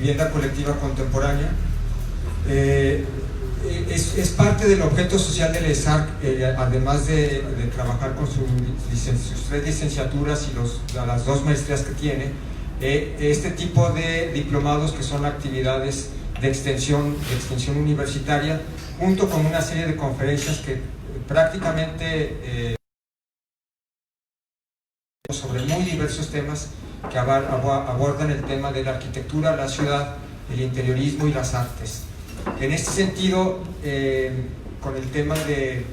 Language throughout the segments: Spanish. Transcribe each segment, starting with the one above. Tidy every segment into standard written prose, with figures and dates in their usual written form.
vivienda colectiva contemporánea. Es parte del objeto social del ESARC, además de trabajar con sus 3 licenciaturas y las 2 maestrías que tiene, este tipo de diplomados que son actividades de extensión universitaria, junto con una serie de conferencias que prácticamente sobre muy diversos temas que abordan el tema de la arquitectura, la ciudad, el interiorismo y las artes. En este sentido, con el tema de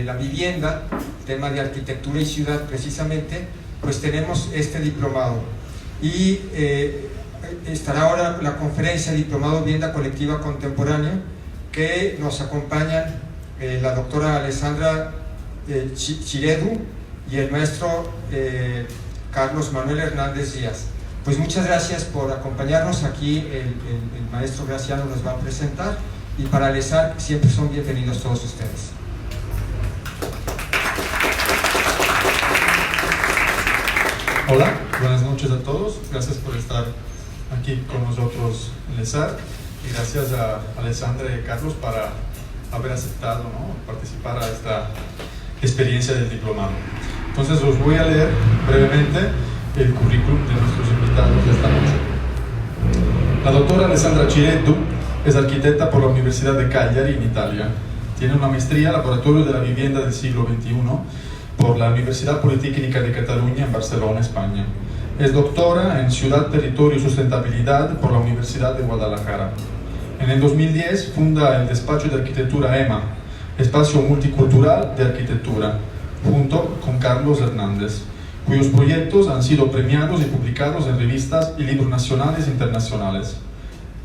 la vivienda, el tema de arquitectura y ciudad precisamente, pues tenemos este diplomado. Y estará ahora la conferencia Diplomado Vivienda Colectiva Contemporánea, que nos acompañan la doctora Alessandra Chiredu y el maestro Carlos Manuel Hernández Díaz. Pues muchas gracias por acompañarnos. Aquí el maestro Graciano nos va a presentar, y para el ESARC siempre son bienvenidos todos ustedes. Hola, buenas noches a todos. Gracias por estar aquí con nosotros en el ESARC, y gracias a Alessandra y Carlos para haber aceptado, ¿no?, participar a esta experiencia del diplomado. Entonces os voy a leer brevemente el currículum de nuestros invitados de esta noche. La doctora Alessandra Cireddu es arquitecta por la Universidad de Cagliari en Italia. Tiene una maestría en Laboratorio de la Vivienda del siglo XXI por la Universidad Politécnica de Cataluña en Barcelona, España. Es doctora en Ciudad, Territorio y Sustentabilidad por la Universidad de Guadalajara. En el 2010 funda el despacho de arquitectura EMA, Espacio Multicultural de Arquitectura, junto con Carlos Hernández, cuyos proyectos han sido premiados y publicados en revistas y libros nacionales e internacionales.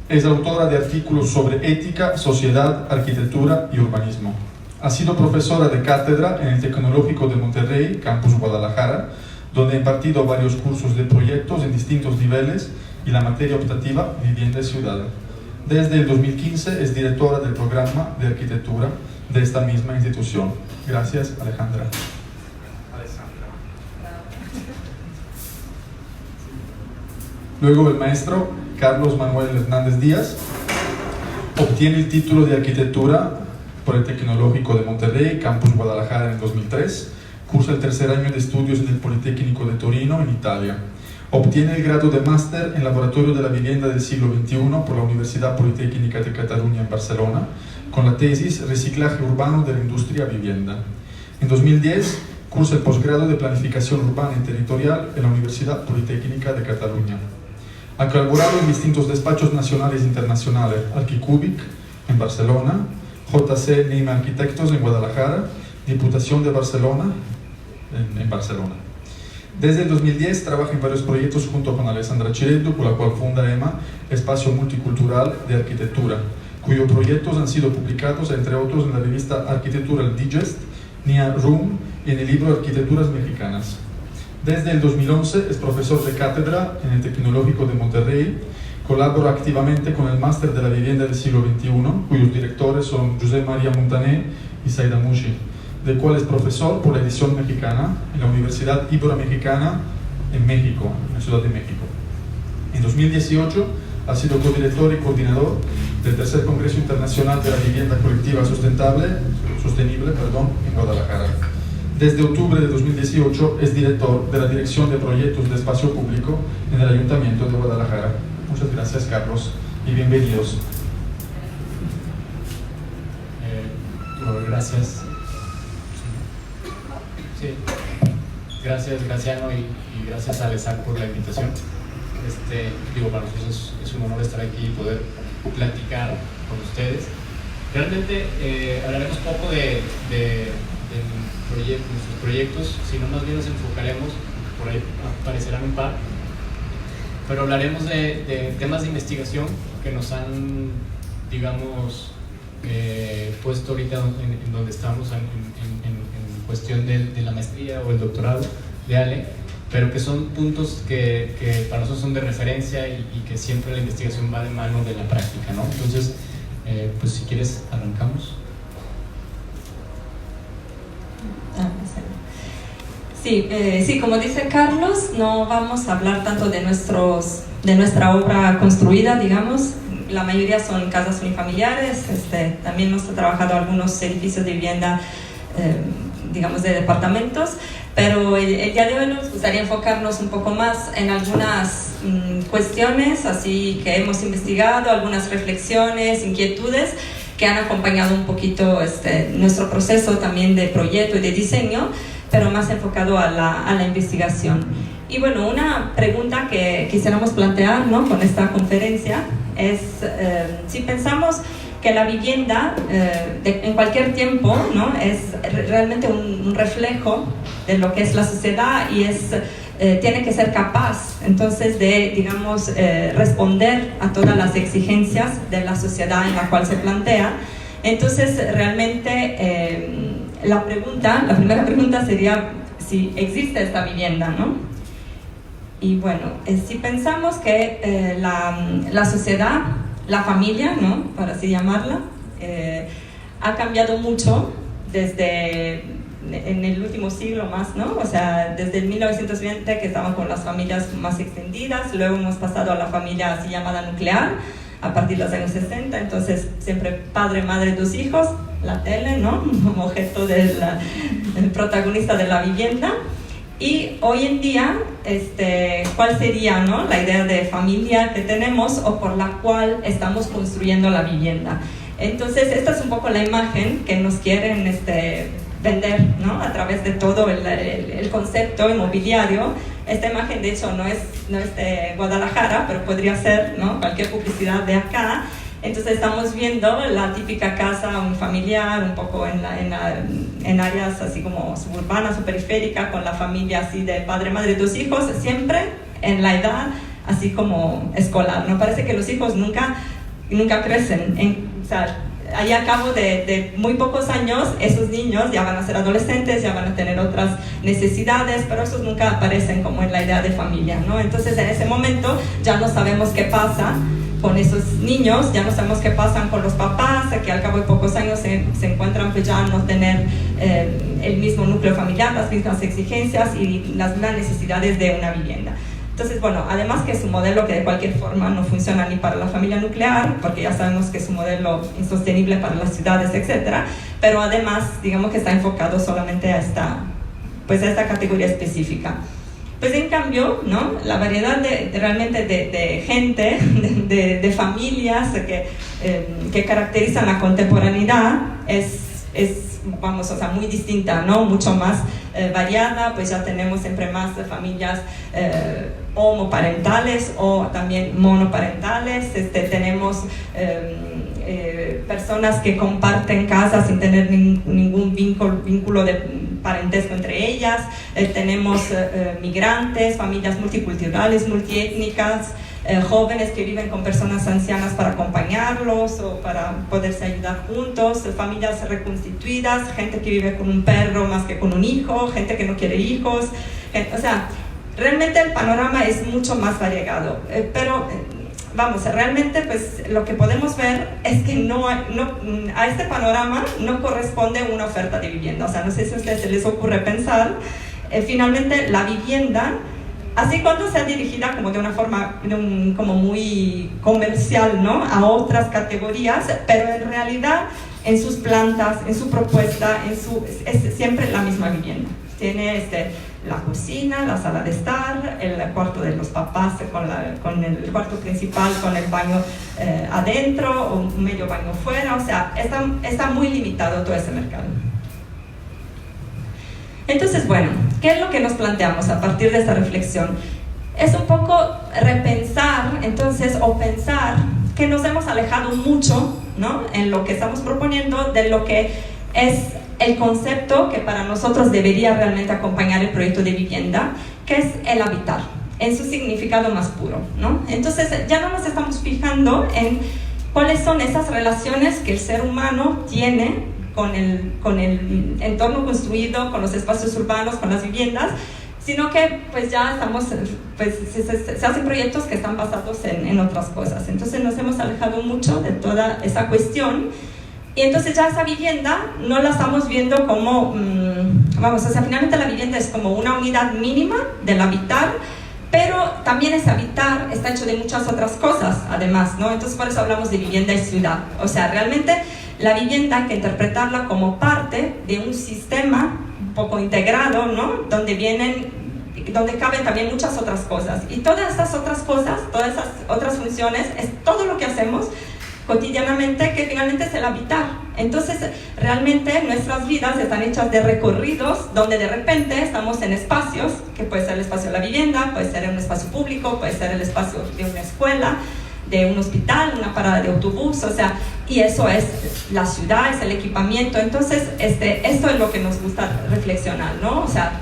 Es autora de artículos sobre ética, sociedad, arquitectura y urbanismo. Ha sido profesora de cátedra en el Tecnológico de Monterrey, Campus Guadalajara, donde ha impartido varios cursos de proyectos en distintos niveles y la materia optativa Vivienda y Ciudad. Desde el 2015 es directora del programa de arquitectura de esta misma institución. Gracias, Alejandra. Luego el maestro Carlos Manuel Hernández Díaz obtiene el título de arquitectura por el Tecnológico de Monterrey, Campus Guadalajara en 2003. Cursa el tercer año de estudios en el Politécnico de Torino, en Italia. Obtiene el grado de máster en Laboratorio de la Vivienda del siglo XXI por la Universidad Politécnica de Cataluña en Barcelona, con la tesis Reciclaje Urbano de la Industria Vivienda. En 2010 cursa el posgrado de Planificación Urbana y Territorial en la Universidad Politécnica de Cataluña. Ha colaborado en distintos despachos nacionales e internacionales: Arquicubic en Barcelona, JC Neyma Arquitectos en Guadalajara, Diputación de Barcelona en Barcelona. Desde el 2010 trabaja en varios proyectos junto con Alessandra Cireddu, con la cual funda EMA, Espacio Multicultural de Arquitectura, cuyos proyectos han sido publicados, entre otros, en la revista Architectural Digest, NIA Room y en el libro Arquitecturas Mexicanas. Desde el 2011 es profesor de cátedra en el Tecnológico de Monterrey. Colabora activamente con el Máster de la Vivienda del siglo XXI, cuyos directores son José María Montané y Saida Mushi, del cual es profesor por la edición mexicana en la Universidad Ibero-Americana en México, en la Ciudad de México. En 2018 ha sido codirector y coordinador del tercer Congreso Internacional de la Vivienda Colectiva Sostenible en Guadalajara. Desde octubre de 2018 es director de la Dirección de Proyectos de Espacio Público en el Ayuntamiento de Guadalajara. Muchas gracias, Carlos, y bienvenidos. Gracias. Sí. Gracias, Graciano, y gracias a Alessandra por la invitación. Para nosotros es un honor estar aquí y poder platicar con ustedes. Realmente hablaremos poco de nuestros proyectos, sino más bien nos enfocaremos, por ahí aparecerán un par, pero hablaremos de temas de investigación que nos han, digamos, puesto ahorita en donde estamos en cuestión de la maestría o el doctorado de Ale, pero que son puntos que para nosotros son de referencia y que siempre la investigación va de mano de la práctica, ¿no? Entonces, pues si quieres, arrancamos. Sí, como dice Carlos, no vamos a hablar tanto de nuestros de nuestra obra construida, digamos. La mayoría son casas unifamiliares, también hemos trabajado algunos edificios de vivienda, digamos, de departamentos, pero el día de hoy nos gustaría enfocarnos un poco más en algunas cuestiones así que hemos investigado, algunas reflexiones, inquietudes que han acompañado un poquito nuestro proceso también de proyecto y de diseño, pero más enfocado a la investigación. Y bueno, una pregunta que quisiéramos plantear, ¿no?, con esta conferencia es si pensamos que la vivienda en cualquier tiempo, ¿no?, es realmente un reflejo de lo que es la sociedad y tiene que ser capaz entonces de, digamos, responder a todas las exigencias de la sociedad en la cual se plantea. Entonces realmente la primera pregunta sería si existe esta vivienda, ¿no? Y bueno, si pensamos que la sociedad, la familia, ¿no?, para así llamarla, ha cambiado mucho desde en el último siglo más, ¿no? O sea, desde el 1920 que estaban con las familias más extendidas, luego hemos pasado a la familia así llamada nuclear a partir de los años 60, entonces siempre padre, madre, dos hijos, la tele, ¿no?, como objeto del protagonista de la vivienda. Y hoy en día, ¿cuál sería, ¿no?, la idea de familia que tenemos o por la cual estamos construyendo la vivienda? Entonces, esta es un poco la imagen que nos quieren vender, ¿no?, a través de todo el concepto inmobiliario. Esta imagen, de hecho, no es de Guadalajara, pero podría ser, ¿no?, cualquier publicidad de acá. Entonces estamos viendo la típica casa unifamiliar, un poco en áreas así como suburbanas o periféricas, con la familia así de padre, madre, dos hijos, siempre en la edad así como escolar. No parece que los hijos nunca crecen. O sea, ahí a cabo de muy pocos años, esos niños ya van a ser adolescentes, ya van a tener otras necesidades, pero esos nunca aparecen como en la idea de familia, ¿no? Entonces en ese momento ya no sabemos qué pasa con esos niños, ya no sabemos qué pasa con los papás, que al cabo de pocos años se encuentran pues ya no tener el mismo núcleo familiar, las mismas exigencias y las mismas necesidades de una vivienda. Entonces, bueno, además que es un modelo que de cualquier forma no funciona ni para la familia nuclear, porque ya sabemos que es un modelo insostenible para las ciudades, etc., pero además, digamos que está enfocado solamente a esta categoría específica. Pues en cambio, ¿no?, la variedad realmente de gente, de familias que caracterizan la contemporaneidad es vamos, o sea, muy distinta, ¿no?, mucho más variada. Pues ya tenemos siempre más familias homoparentales o también monoparentales. Tenemos personas que comparten casas sin tener ningún vínculo de parentesco entre ellas. Tenemos migrantes, familias multiculturales, multiétnicas, jóvenes que viven con personas ancianas para acompañarlos o para poderse ayudar juntos, familias reconstituidas, gente que vive con un perro más que con un hijo, gente que no quiere hijos, o sea, realmente el panorama es mucho más variegado, pero vamos, realmente pues lo que podemos ver es que a este panorama no corresponde una oferta de vivienda. O sea, no sé si a ustedes se les ocurre pensar, finalmente la vivienda, así cuando sea dirigida como de una forma como muy comercial, ¿no?, a otras categorías, pero en realidad en sus plantas, en su propuesta, es siempre la misma vivienda. Tiene la cocina, la sala de estar, el cuarto de los papás con el cuarto principal, con el baño adentro o un medio baño fuera. O sea, está muy limitado todo ese mercado. Entonces, bueno, ¿qué es lo que nos planteamos a partir de esta reflexión? Es un poco repensar, entonces, o pensar que nos hemos alejado mucho, ¿no?, en lo que estamos proponiendo de lo que es el concepto que para nosotros debería realmente acompañar el proyecto de vivienda, que es el habitar, en su significado más puro, ¿no? Entonces ya no nos estamos fijando en cuáles son esas relaciones que el ser humano tiene con el entorno construido, con los espacios urbanos, con las viviendas, sino que pues ya estamos, pues se hacen proyectos que están basados en otras cosas. Entonces nos hemos alejado mucho de toda esa cuestión. Y entonces ya esa vivienda no la estamos viendo como, vamos, o sea, finalmente la vivienda es como una unidad mínima del habitar, pero también ese habitar está hecho de muchas otras cosas, además, ¿no? Entonces, por eso hablamos de vivienda y ciudad. O sea, realmente la vivienda hay que interpretarla como parte de un sistema un poco integrado, ¿no? Donde caben también muchas otras cosas. Y todas estas otras cosas, todas esas otras funciones, es todo lo que hacemos cotidianamente, que finalmente es el habitar. Entonces, realmente nuestras vidas están hechas de recorridos donde de repente estamos en espacios, que puede ser el espacio de la vivienda, puede ser un espacio público, puede ser el espacio de una escuela, de un hospital, una parada de autobús, o sea, y eso es la ciudad, es el equipamiento. Entonces, esto es lo que nos gusta reflexionar, ¿no? O sea,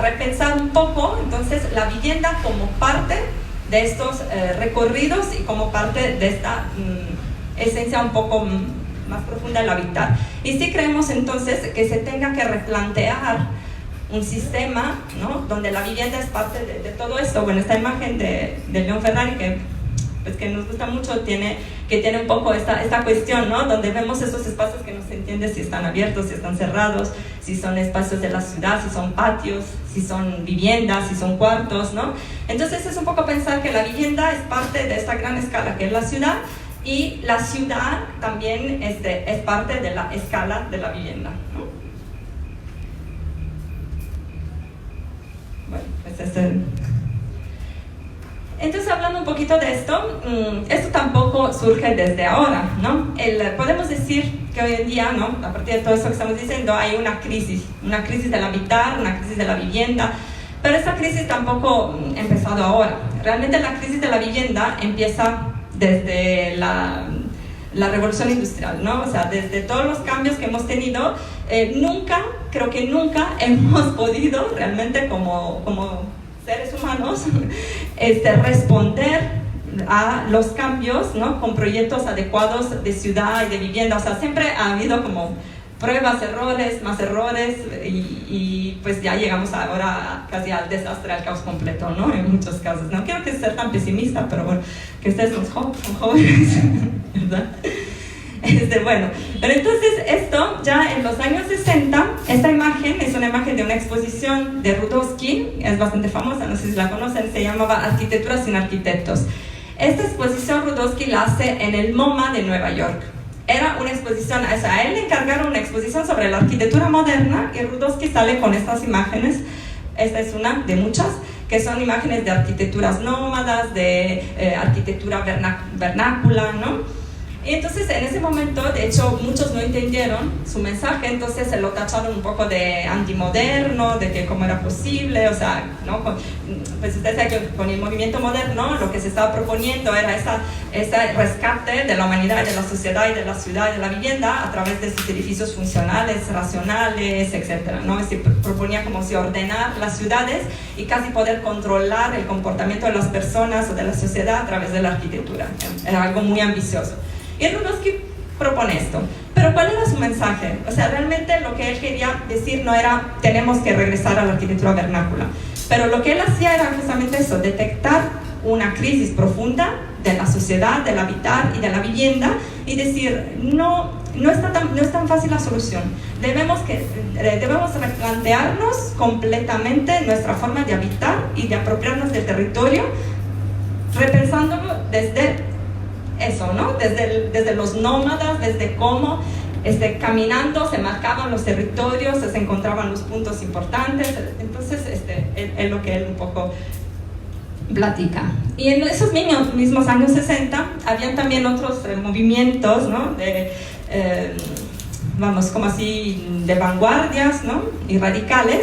repensar un poco, entonces, la vivienda como parte de estos recorridos y como parte de esta esencia un poco más profunda del habitar. Y sí creemos entonces que se tenga que replantear un sistema, ¿no? Donde la vivienda es parte de todo esto. Bueno, esta imagen de León Ferrari, que nos gusta mucho, que tiene un poco esta cuestión, ¿no? Donde vemos esos espacios que no se entiende si están abiertos, si están cerrados, si son espacios de la ciudad, si son patios, si son viviendas, si son cuartos, ¿no? Entonces es un poco pensar que la vivienda es parte de esta gran escala que es la ciudad, y la ciudad también es parte de la escala de la vivienda, ¿no? Bueno, pues entonces, hablando un poquito de esto tampoco surge desde ahora, ¿no? Podemos decir que hoy en día, ¿no? A partir de todo eso que estamos diciendo, hay una crisis del habitar, una crisis de la vivienda, pero esta crisis tampoco ha empezado ahora. Realmente la crisis de la vivienda empieza desde la revolución industrial, ¿no? O sea, desde todos los cambios que hemos tenido, creo que nunca hemos podido realmente como seres humanos responder a los cambios, ¿no? Con proyectos adecuados de ciudad y de vivienda. O sea, siempre ha habido como pruebas, errores, más errores, y pues ya llegamos ahora casi al desastre, al caos completo, ¿no? En muchos casos. No quiero ser tan pesimista, pero bueno, que ustedes son jóvenes, ¿verdad? Bueno, pero entonces esto ya en los años 60, esta imagen es una imagen de una exposición de Rudowski, es bastante famosa, no sé si la conocen, se llamaba Arquitectura sin arquitectos. Esta exposición Rudowski la hace en el MoMA de Nueva York. Era una exposición, o sea, a él le encargaron una exposición sobre la arquitectura moderna, y Rudowski sale con estas imágenes. Esta es una de muchas, que son imágenes de arquitecturas nómadas, de arquitectura vernácula, ¿no? Y entonces en ese momento, de hecho, muchos no entendieron su mensaje, entonces se lo tacharon un poco de antimoderno, de que cómo era posible, o sea, ¿no? Pues usted sabe que con el movimiento moderno lo que se estaba proponiendo era ese rescate de la humanidad, de la sociedad y de la ciudad y de la vivienda a través de sus edificios funcionales, racionales, etc., ¿no? Se proponía como si ordenar las ciudades y casi poder controlar el comportamiento de las personas o de la sociedad a través de la arquitectura. Era algo muy ambicioso. Y Rudowski propone esto. Pero ¿cuál era su mensaje? O sea, realmente lo que él quería decir no era tenemos que regresar a la arquitectura vernácula. Pero lo que él hacía era justamente eso, detectar una crisis profunda de la sociedad, del habitar y de la vivienda, y decir, no es tan fácil la solución. Debemos replantearnos completamente nuestra forma de habitar y de apropiarnos del territorio, repensándolo desde eso, ¿no? Desde los nómadas, desde cómo caminando se marcaban los territorios, se encontraban los puntos importantes. Entonces, es lo que él un poco platica. Y en esos mismos años 60 habían también otros movimientos, ¿no? Como así, de vanguardias, ¿no? Y radicales,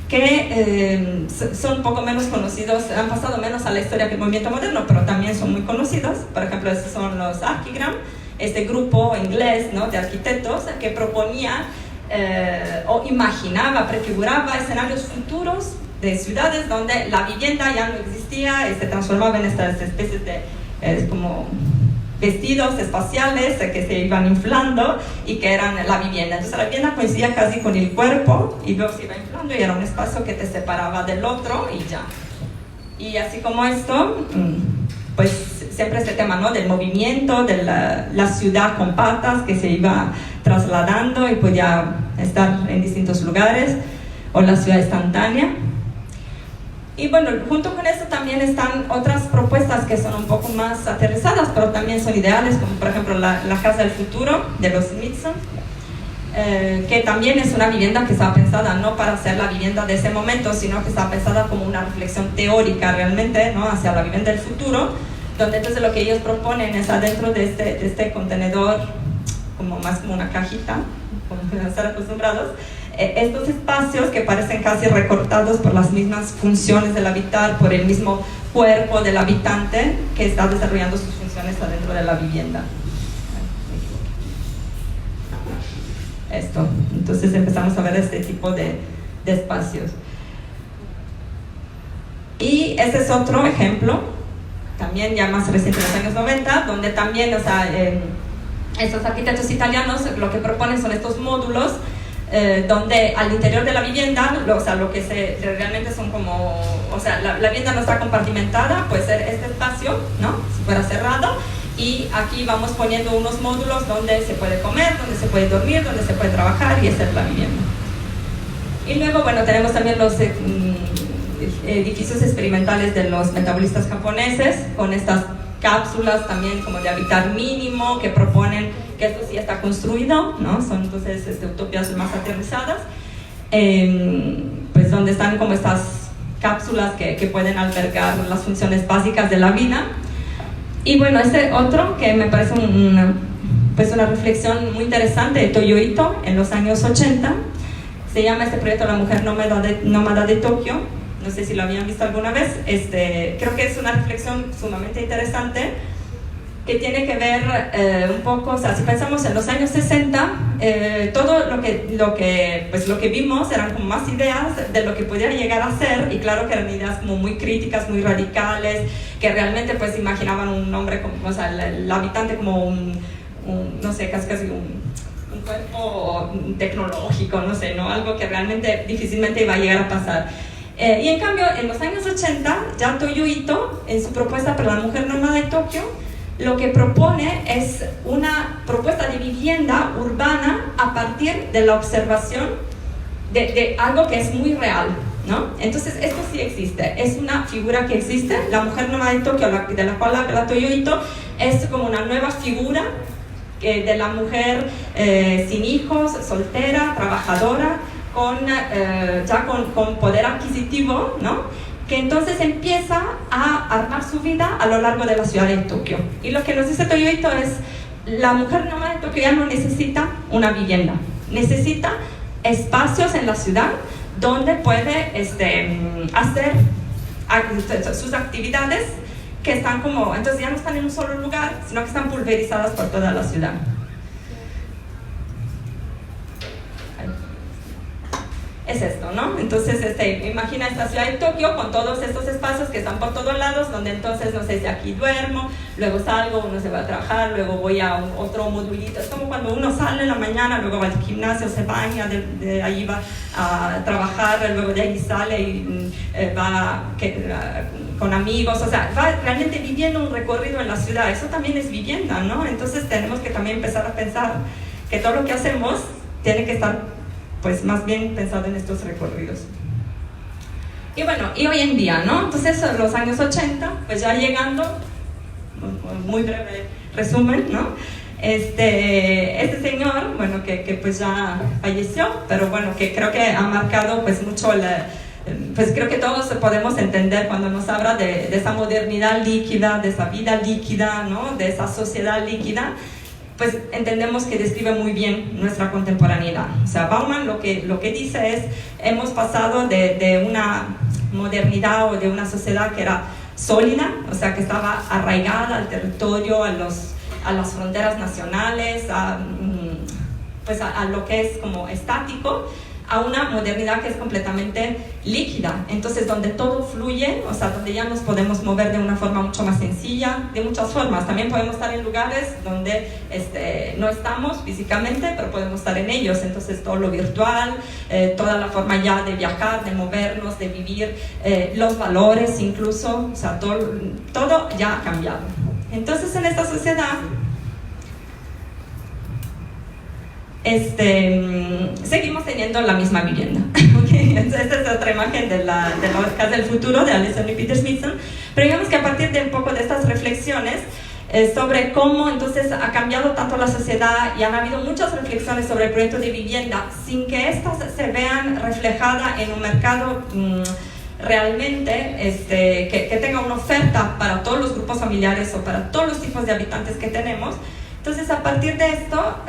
que son un poco menos conocidos, han pasado menos a la historia que el movimiento moderno, pero también son muy conocidos. Por ejemplo, estos son los Archigram, este grupo inglés, ¿no? De arquitectos que proponía o imaginaba, prefiguraba escenarios futuros de ciudades donde la vivienda ya no existía y se transformaba en estas especies de como vestidos espaciales que se iban inflando y que eran la vivienda. Entonces la vivienda coincidía casi con el cuerpo y luego se iba inflando y era un espacio que te separaba del otro y ya. Y así como esto, pues siempre este tema, ¿no? Del movimiento, de la ciudad con patas que se iba trasladando y podía estar en distintos lugares, o la ciudad instantánea. Y bueno, junto con eso también están otras propuestas que son un poco más aterrizadas, pero también son ideales, como por ejemplo la Casa del Futuro de los Smithson, que también es una vivienda que está pensada no para ser la vivienda de ese momento, sino que está pensada como una reflexión teórica realmente, ¿no?, hacia la vivienda del futuro, donde entonces lo que ellos proponen es adentro de este contenedor, como más como una cajita, como pueden estar acostumbrados, estos espacios que parecen casi recortados por las mismas funciones del habitar, por el mismo cuerpo del habitante que está desarrollando sus funciones adentro de la vivienda. Esto, entonces empezamos a ver este tipo de espacios. Y este es otro ejemplo, también ya más reciente, en los años 90, donde también, o sea, estos arquitectos italianos lo que proponen son estos módulos donde al interior de la vivienda, o sea, lo que realmente son como, o sea, la vivienda no está compartimentada, puede ser este espacio, ¿no?, si fuera cerrado, y aquí vamos poniendo unos módulos donde se puede comer, donde se puede dormir, donde se puede trabajar, y esa es la vivienda. Y luego, bueno, tenemos también los edificios experimentales de los metabolistas japoneses, con estas cápsulas también como de habitar mínimo, que proponen que esto sí está construido, ¿no? Son entonces utopías más aterrizadas, pues donde están como estas cápsulas que pueden albergar las funciones básicas de la vida. Y bueno, este otro que me parece una reflexión muy interesante de Toyo Ito en los años 80, se llama este proyecto La Mujer Nómada de Tokio. No sé si lo habían visto alguna vez. Creo que es una reflexión sumamente interesante que tiene que ver un poco, o sea, si pensamos en los años 60, todo lo que vimos eran como más ideas de lo que podía llegar a ser, y claro que eran ideas como muy críticas, muy radicales, que realmente pues imaginaban un hombre, como, o sea, el habitante como no sé, casi un cuerpo tecnológico, no sé, ¿no? Algo que realmente difícilmente iba a llegar a pasar. Y en cambio, en los años 80, ya Toyo Ito, en su propuesta para la mujer nómada de Tokio, lo que propone es una propuesta de vivienda urbana a partir de la observación de algo que es muy real, ¿no? Entonces, esto sí existe, es una figura que existe. La mujer nómada de Tokio, de la cual habla Toyo Ito, es como una nueva figura de la mujer sin hijos, soltera, trabajadora, con poder adquisitivo, ¿no?, que entonces empieza a armar su vida a lo largo de la ciudad de Tokio. Y lo que nos dice Toyo Ito es: la mujer nómada de Tokio ya no necesita una vivienda, necesita espacios en la ciudad donde puede hacer sus actividades, que están como, entonces ya no están en un solo lugar, sino que están pulverizadas por toda la ciudad. Es esto, ¿no? Entonces, imagina esta ciudad de Tokio con todos estos espacios que están por todos lados, donde entonces, no sé, si aquí duermo, luego salgo, uno se va a trabajar, luego voy a otro modulito. Es como cuando uno sale en la mañana, luego va al gimnasio, se baña, de ahí va a trabajar, luego de ahí sale y va con amigos, o sea, va realmente viviendo un recorrido en la ciudad. Eso también es vivienda, ¿no? Entonces tenemos que también empezar a pensar que todo lo que hacemos tiene que estar pues más bien pensado en estos recorridos. Y bueno, y hoy en día, ¿no? Entonces, en los años 80, pues ya llegando, muy breve resumen, ¿no? Este señor, bueno, que pues ya falleció, pero bueno, que creo que ha marcado pues mucho pues creo que todos podemos entender cuando nos habla de esa modernidad líquida, de esa vida líquida, ¿no?, de esa sociedad líquida. Pues entendemos que describe muy bien nuestra contemporaneidad. O sea, Bauman lo que dice es: hemos pasado de una modernidad o de una sociedad que era sólida, o sea, que estaba arraigada al territorio, a las fronteras nacionales, a lo que es como estático, a una modernidad que es completamente líquida. Entonces, donde todo fluye, o sea, donde ya nos podemos mover de una forma mucho más sencilla, de muchas formas. También podemos estar en lugares donde no estamos físicamente, pero podemos estar en ellos. Entonces, todo lo virtual, toda la forma ya de viajar, de movernos, de vivir, los valores incluso, o sea, todo ya ha cambiado. Entonces, en esta sociedad seguimos teniendo la misma vivienda, ¿okay? esta es otra imagen de la casa del futuro de Alison y Peter Smithson. Pero digamos que a partir de un poco de estas reflexiones sobre cómo entonces ha cambiado tanto la sociedad y han habido muchas reflexiones sobre el proyecto de vivienda sin que estas se vean reflejadas en un mercado realmente que tenga una oferta para todos los grupos familiares o para todos los tipos de habitantes que tenemos. Entonces, a partir de esto,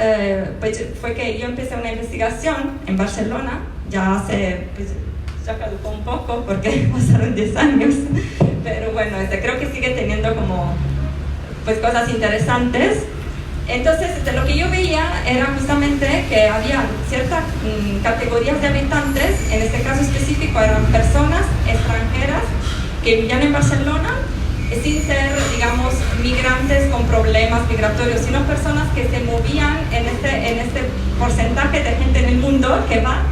pues, fue que yo empecé una investigación en Barcelona, ya caducó un poco porque pasaron 10 años, pero bueno, creo que sigue teniendo como pues cosas interesantes. Entonces, lo que yo veía era justamente que había ciertas categorías de habitantes, en este caso específico eran personas extranjeras que vivían en Barcelona, sin ser, digamos, migrantes con problemas migratorios, sino personas que se movían en este porcentaje de gente en el mundo que va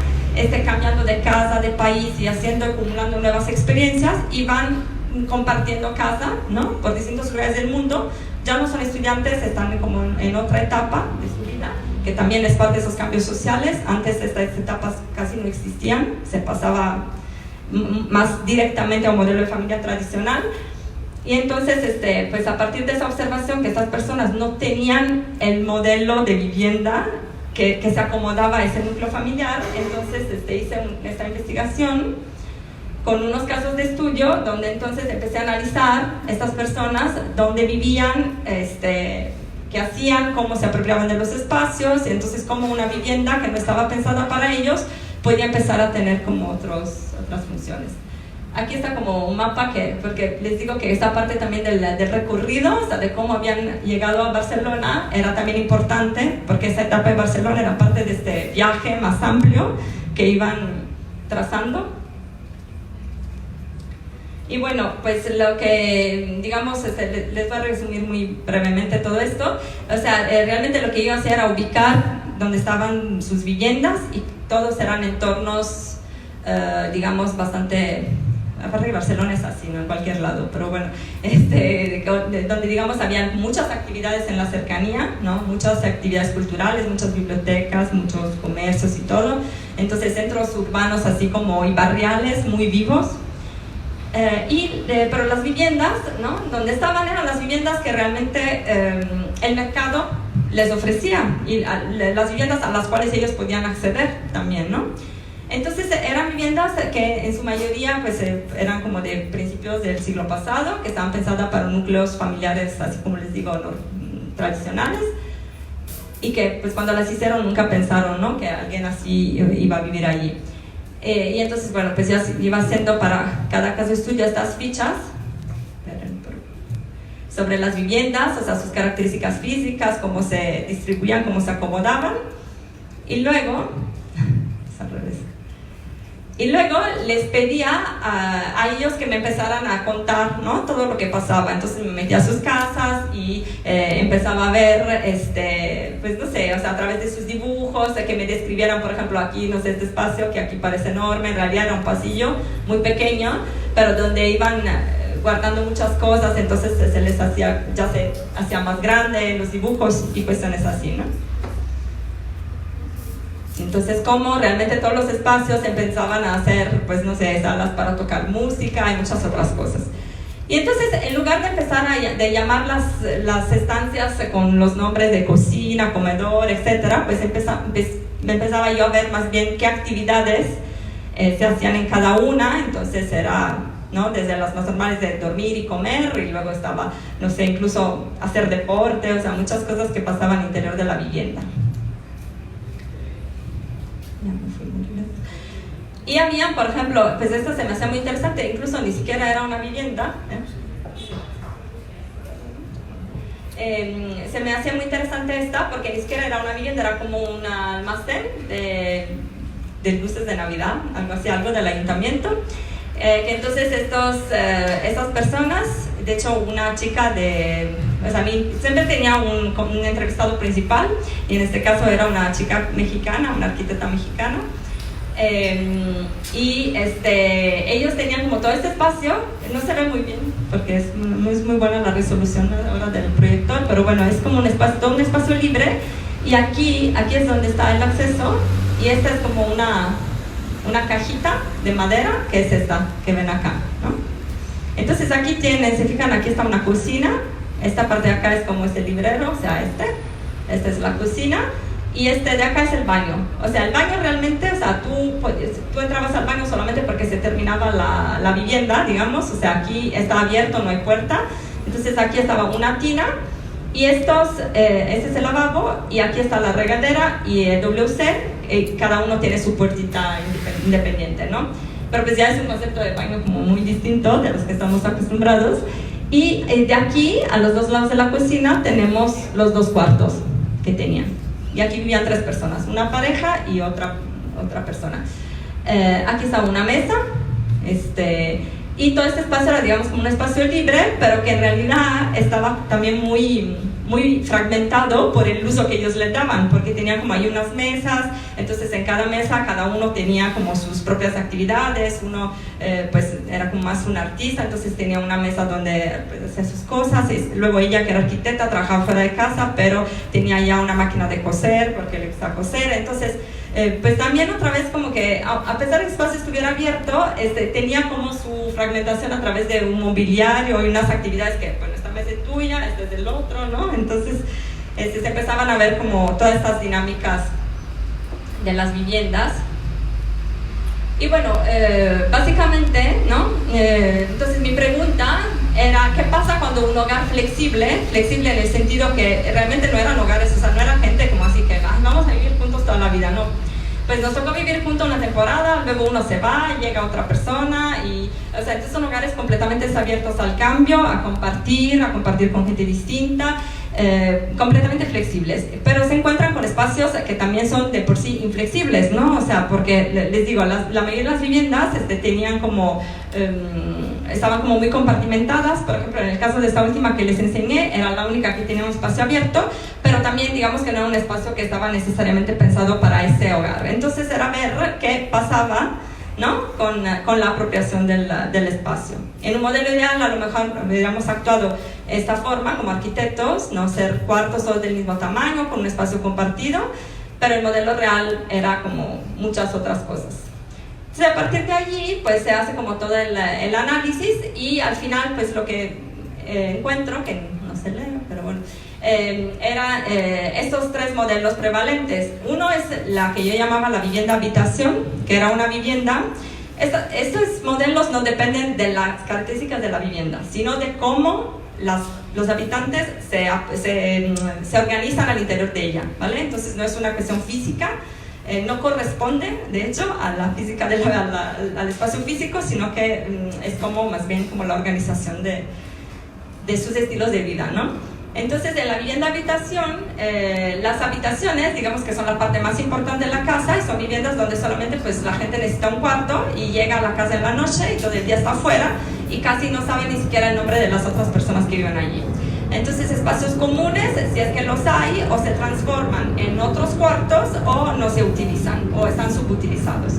cambiando de casa, de país y acumulando nuevas experiencias y van compartiendo casa, ¿no? Por distintos lugares del mundo. Ya no son estudiantes, están como en otra etapa de su vida, que también es parte de esos cambios sociales. Antes estas etapas casi no existían, se pasaba más directamente a un modelo de familia tradicional. Y entonces, pues a partir de esa observación que estas personas no tenían el modelo de vivienda que se acomodaba a ese núcleo familiar, entonces hice esta investigación con unos casos de estudio donde entonces empecé a analizar estas personas, dónde vivían, qué hacían, cómo se apropiaban de los espacios, y entonces cómo una vivienda que no estaba pensada para ellos podía empezar a tener como otras funciones. Aquí está como un mapa porque les digo que esta parte también del recorrido, o sea, de cómo habían llegado a Barcelona, era también importante, porque esa etapa en Barcelona era parte de este viaje más amplio que iban trazando. Y bueno, pues lo que, digamos, les voy a resumir muy brevemente todo esto. O sea, realmente lo que yo hacía era ubicar dónde estaban sus viviendas, y todos eran entornos, digamos, bastante... Aparte que Barcelona es así, no en cualquier lado, pero bueno, donde, digamos, había muchas actividades en la cercanía, ¿no? Muchas actividades culturales, muchas bibliotecas, muchos comercios y todo. Entonces, centros urbanos así como y barriales muy vivos. Pero las viviendas, ¿no? Donde estaban eran las viviendas que realmente el mercado les ofrecía, y las viviendas a las cuales ellos podían acceder también, ¿no? Entonces eran viviendas que en su mayoría pues, eran como de principios del siglo pasado, que estaban pensadas para núcleos familiares, así como les digo, ¿no? Tradicionales, y que pues cuando las hicieron nunca pensaron, ¿no? Que alguien así iba a vivir allí. Y entonces, bueno, pues ya iba haciendo para cada caso de estudio estas fichas sobre las viviendas, o sea, sus características físicas, cómo se distribuían, cómo se acomodaban, y luego, es al revés. Y luego les pedía a ellos que me empezaran a contar, ¿no? Todo lo que pasaba. Entonces me metía a sus casas y empezaba a ver, pues no sé, o sea, a través de sus dibujos, que me describieran, por ejemplo, aquí, no sé, este espacio que aquí parece enorme, en realidad era un pasillo muy pequeño, pero donde iban guardando muchas cosas, entonces se les hacía, ya se hacía más grande los dibujos y cuestiones así, ¿no? Entonces, como realmente todos los espacios empezaban a hacer, pues no sé, salas para tocar música y muchas otras cosas. Y entonces, en lugar de empezar de llamar las estancias con los nombres de cocina, comedor, etcétera, pues empezaba yo a ver más bien qué actividades se hacían en cada una. Entonces era, ¿no? Desde las más normales de dormir y comer, y luego estaba, no sé, incluso hacer deporte, o sea, muchas cosas que pasaban al interior de la vivienda. Y había, por ejemplo, pues esto se me hacía muy interesante, incluso ni siquiera era una vivienda, se me hacía muy interesante esta, porque ni siquiera era una vivienda, era como un almacén de luces de Navidad, algo así, algo del ayuntamiento, que entonces estas personas, de hecho una chica pues a mí siempre tenía un entrevistado principal, y en este caso era una chica mexicana, una arquitecta mexicana, y ellos tenían como todo este espacio, no se ve muy bien porque es muy buena la resolución ahora del proyector, pero bueno, es como todo un espacio libre, y aquí es donde está el acceso, y esta es como una cajita de madera, que es esta que ven acá, ¿no? Entonces aquí tienen, se fijan, aquí está una cocina, esta parte de acá es como el librero, o sea, esta es la cocina, y de acá es el baño. O sea, el baño realmente, o sea, tú entrabas al baño solamente porque se terminaba la vivienda, digamos, o sea, aquí está abierto, no hay puerta, entonces aquí estaba una tina, y este es el lavabo, y aquí está la regadera y el WC, cada uno tiene su puertita independiente, ¿no? Pero pues ya es un concepto de baño como muy distinto de los que estamos acostumbrados. Y de aquí, a los dos lados de la cocina, tenemos los 2 cuartos que tenían. Y aquí vivían 3 personas, una pareja y otra persona. Aquí está una mesa, y todo este espacio era, digamos, como un espacio libre, pero que en realidad estaba también muy fragmentado por el uso que ellos le daban, porque tenían como ahí unas mesas, entonces en cada mesa cada uno tenía como sus propias actividades, uno pues era como más un artista, entonces tenía una mesa donde pues, hacía sus cosas, y luego ella, que era arquitecta, trabajaba fuera de casa, pero tenía ya una máquina de coser, porque le gustaba coser, entonces pues también otra vez como que a pesar de que el espacio estuviera abierto, tenía como su fragmentación a través de un mobiliario y unas actividades que, bueno, esta mesa es tuya, esta es del otro, ¿no? Entonces se empezaban a ver como todas estas dinámicas de las viviendas. Y bueno, básicamente, ¿no? Entonces mi pregunta era, ¿qué pasa cuando un hogar flexible en el sentido que realmente no eran hogares, o sea, no era gente como así que vamos a vivir juntos toda la vida, no? Pues nos tocó vivir juntos una temporada, luego uno se va, llega otra persona, y, o sea, entonces son hogares completamente abiertos al cambio, a compartir con gente distinta, completamente flexibles, pero se encuentran con espacios que también son de por sí inflexibles, ¿no? O sea, porque les digo, la mayoría de las viviendas tenían como, estaban como muy compartimentadas. Por ejemplo, en el caso de esta última que les enseñé, era la única que tenía un espacio abierto, pero también digamos que no era un espacio que estaba necesariamente pensado para ese hogar. Entonces era ver qué pasaba, ¿no? con la apropiación del espacio. En un modelo ideal a lo mejor hubiéramos actuado de esta forma como arquitectos, no ser cuartos todos del mismo tamaño con un espacio compartido, pero el modelo real era como muchas otras cosas. Entonces a partir de allí pues se hace como todo el análisis, y al final pues lo que encuentro, que no se lee, pero bueno, eran estos 3 modelos prevalentes. Uno es la que yo llamaba la vivienda habitación, que era una vivienda. Estos modelos no dependen de las características de la vivienda, sino de cómo los habitantes se organizan al interior de ella, ¿vale? Entonces no es una cuestión física, no corresponde, de hecho, a la física al espacio físico, sino que es como más bien como la organización de sus estilos de vida, ¿no? Entonces, en la vivienda habitación, las habitaciones, digamos que son la parte más importante de la casa, y son viviendas donde solamente pues, la gente necesita un cuarto y llega a la casa en la noche y todo el día está afuera y casi no sabe ni siquiera el nombre de las otras personas que viven allí. Entonces, espacios comunes, si es que los hay, o se transforman en otros cuartos o no se utilizan o están subutilizados.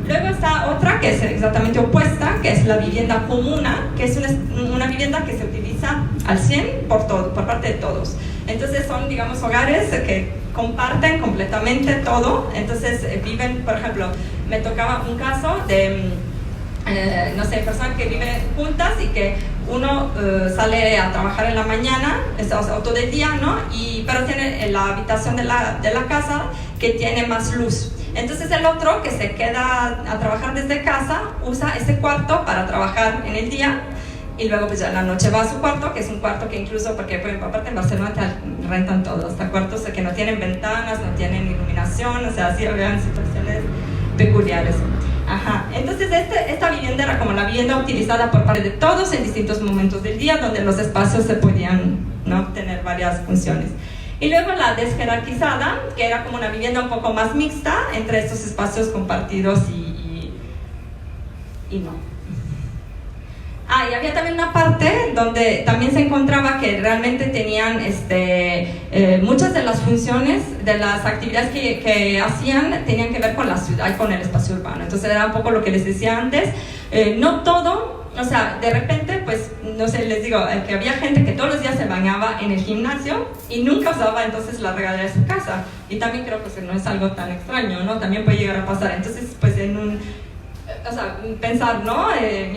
Luego está otra que es exactamente opuesta, que es la vivienda comuna, que es una vivienda que se utiliza al 100 por parte de todos. Entonces son, digamos, hogares que comparten completamente todo. Entonces viven, por ejemplo, me tocaba un caso de, no sé, personas que viven juntas y que uno sale a trabajar en la mañana, o sea, todo el día, ¿no? Pero tiene la habitación de la casa que tiene más luz. Entonces el otro, que se queda a trabajar desde casa, usa ese cuarto para trabajar en el día, y luego pues ya en la noche va a su cuarto, que es un cuarto que incluso, porque pues, aparte en Barcelona te rentan todo, hasta cuartos que no tienen ventanas, no tienen iluminación, o sea, así habían situaciones peculiares. Ajá. Entonces esta vivienda era como la vivienda utilizada por parte de todos en distintos momentos del día, donde los espacios se podían, ¿no?, tener varias funciones. Y luego la desjerarquizada, que era como una vivienda un poco más mixta entre estos espacios compartidos y no. Y había también una parte donde también se encontraba que realmente tenían muchas de las funciones, de las actividades que hacían, tenían que ver con la ciudad y con el espacio urbano. Entonces era un poco lo que les decía antes, no todo. O sea, de repente, pues no sé, les digo, que había gente que todos los días se bañaba en el gimnasio y nunca usaba entonces la regadera de su casa. Y también creo que no es algo tan extraño, ¿no? También puede llegar a pasar. Entonces, pues o sea, pensar, ¿no?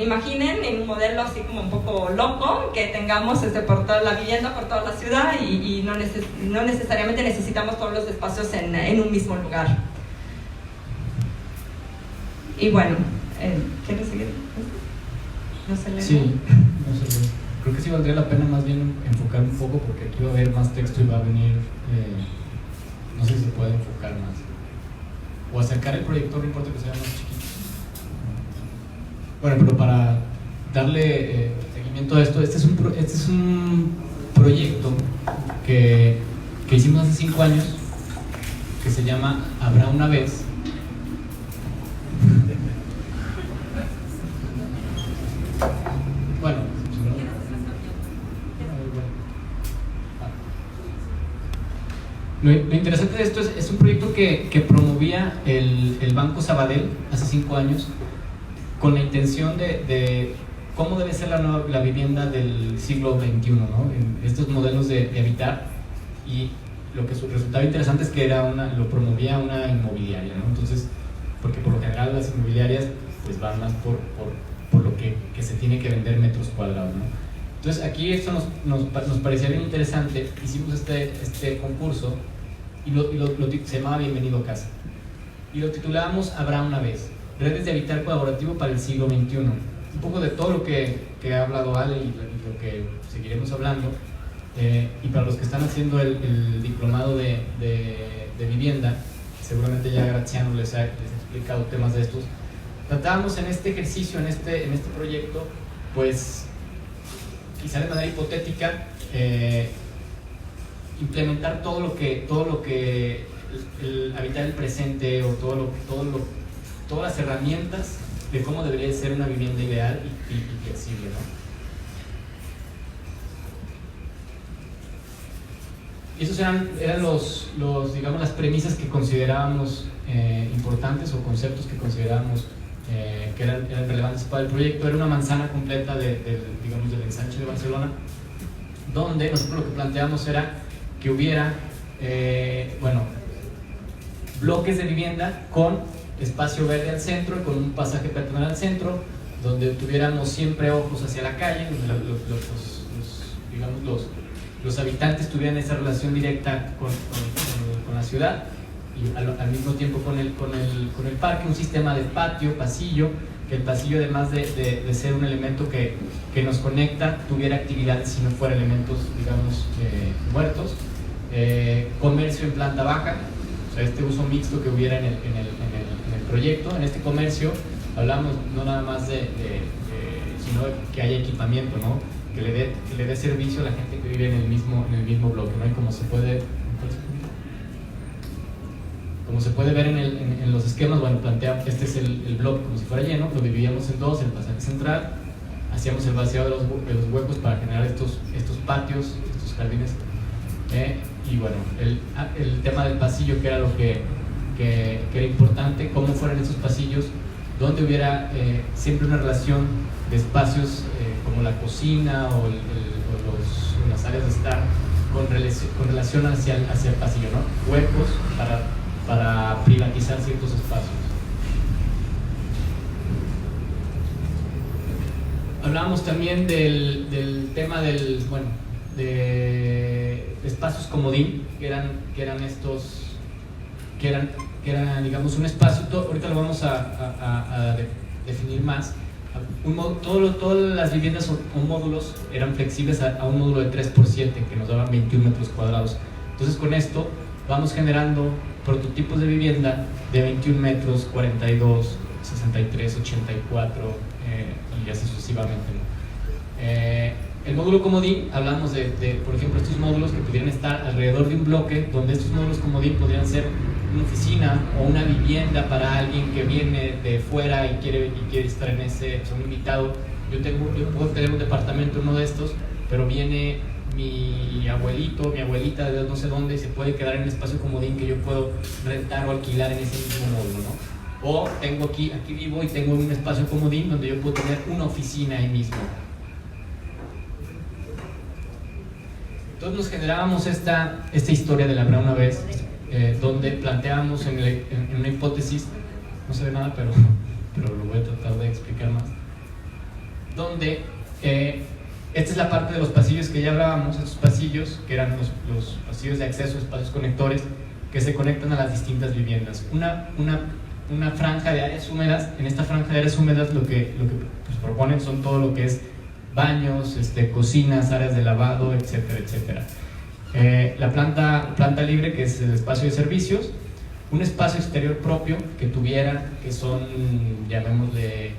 Imaginen en un modelo así como un poco loco que tengamos por toda la vivienda, por toda la ciudad y no necesariamente necesitamos todos los espacios en un mismo lugar. Y bueno, ¿quieres seguir? No se lee. Sí, no sé. Creo que sí valdría la pena más bien enfocar un poco porque aquí va a haber más texto y va a venir, no sé si se puede enfocar más. O acercar el proyector, no importa que sea más chiquito. Bueno, pero para darle seguimiento a esto, este es un proyecto que hicimos hace 5 años que se llama Habrá una vez. Bueno, lo interesante de esto es un proyecto que promovía el Banco Sabadell hace 5 años con la intención de cómo debe ser la vivienda del siglo XXI, ¿no? En estos modelos de habitar, y lo que resultaba interesante es que lo promovía una inmobiliaria, ¿no? Entonces, porque por lo general las inmobiliarias pues van más por lo que se tiene que vender metros cuadrados, ¿no? Entonces aquí esto nos parecía bien interesante. Hicimos este concurso y se llamaba Bienvenido a Casa y lo titulábamos Habrá una vez, redes de habitar colaborativo para el siglo XXI. Un poco de todo lo que ha hablado Ale y lo que seguiremos hablando, y para los que están haciendo el diplomado de vivienda, seguramente ya Graziano les ha explicado temas de estos. Tratábamos en este ejercicio, en este proyecto, pues quizá de manera hipotética, implementar todo lo que el habitar el presente, o todas las herramientas de cómo debería ser una vivienda ideal y flexible, ¿no? Y esos eran digamos, las premisas que considerábamos importantes, o conceptos que considerábamos que eran relevantes para el proyecto. Era una manzana completa del ensanche de Barcelona, donde nosotros lo que planteamos era que hubiera bloques de vivienda con espacio verde al centro y con un pasaje peatonal al centro, donde tuviéramos siempre ojos hacia la calle, donde los habitantes tuvieran esa relación directa con la ciudad, y al mismo tiempo con el parque, un sistema de patio, pasillo, que el pasillo, además de ser un elemento que nos conecta, tuviera actividades si no fuera elementos, digamos, muertos. Comercio en planta baja, o sea, este uso mixto que hubiera en el proyecto. En este comercio hablamos no nada más sino que haya equipamiento, ¿no? Que le dé servicio a la gente que vive en el mismo bloque, ¿no? Y como se puede ver en los esquemas, bueno, plantea, este es el bloque como si fuera lleno, lo dividíamos en dos, el pasaje central, hacíamos el vaciado de los huecos para generar estos patios, estos jardines, y bueno, el tema del pasillo, que era lo que era importante, cómo fueran esos pasillos, donde hubiera siempre una relación de espacios como la cocina o las áreas de estar con relación hacia el pasillo, ¿no? Huecos para privatizar ciertos espacios. Hablábamos también del tema de espacios comodín, que eran digamos un espacio, ahorita lo vamos a definir más. Todas las viviendas o módulos eran flexibles a un módulo de 3x7 que nos daban 21 metros cuadrados. Entonces con esto vamos generando prototipos de vivienda de 21 metros, 42, 63, 84 y así sucesivamente, ¿no? El módulo comodín, hablamos de, por ejemplo, estos módulos que pudieran estar alrededor de un bloque, donde estos módulos comodín podrían ser una oficina o una vivienda para alguien que viene de fuera y quiere estar en ese, un invitado. Yo puedo tener un departamento en uno de estos, pero viene mi abuelito, mi abuelita de no sé dónde, y se puede quedar en el espacio comodín que yo puedo rentar o alquilar en ese mismo módulo, ¿no? O tengo aquí vivo y tengo un espacio comodín donde yo puedo tener una oficina ahí mismo. Entonces nos generábamos esta historia de la Habrá una vez, donde planteábamos en una hipótesis, no se ve nada, pero lo voy a tratar de explicar más, donde esta es la parte de los pasillos que ya hablábamos, estos pasillos que eran los pasillos de acceso, espacios conectores que se conectan a las distintas viviendas. Una franja de áreas húmedas. En esta franja de áreas húmedas lo que pues, proponen son todo lo que es baños, cocinas, áreas de lavado, etcétera, etcétera. La planta libre, que es el espacio de servicios, un espacio exterior propio que tuviera, que son, llamémosle,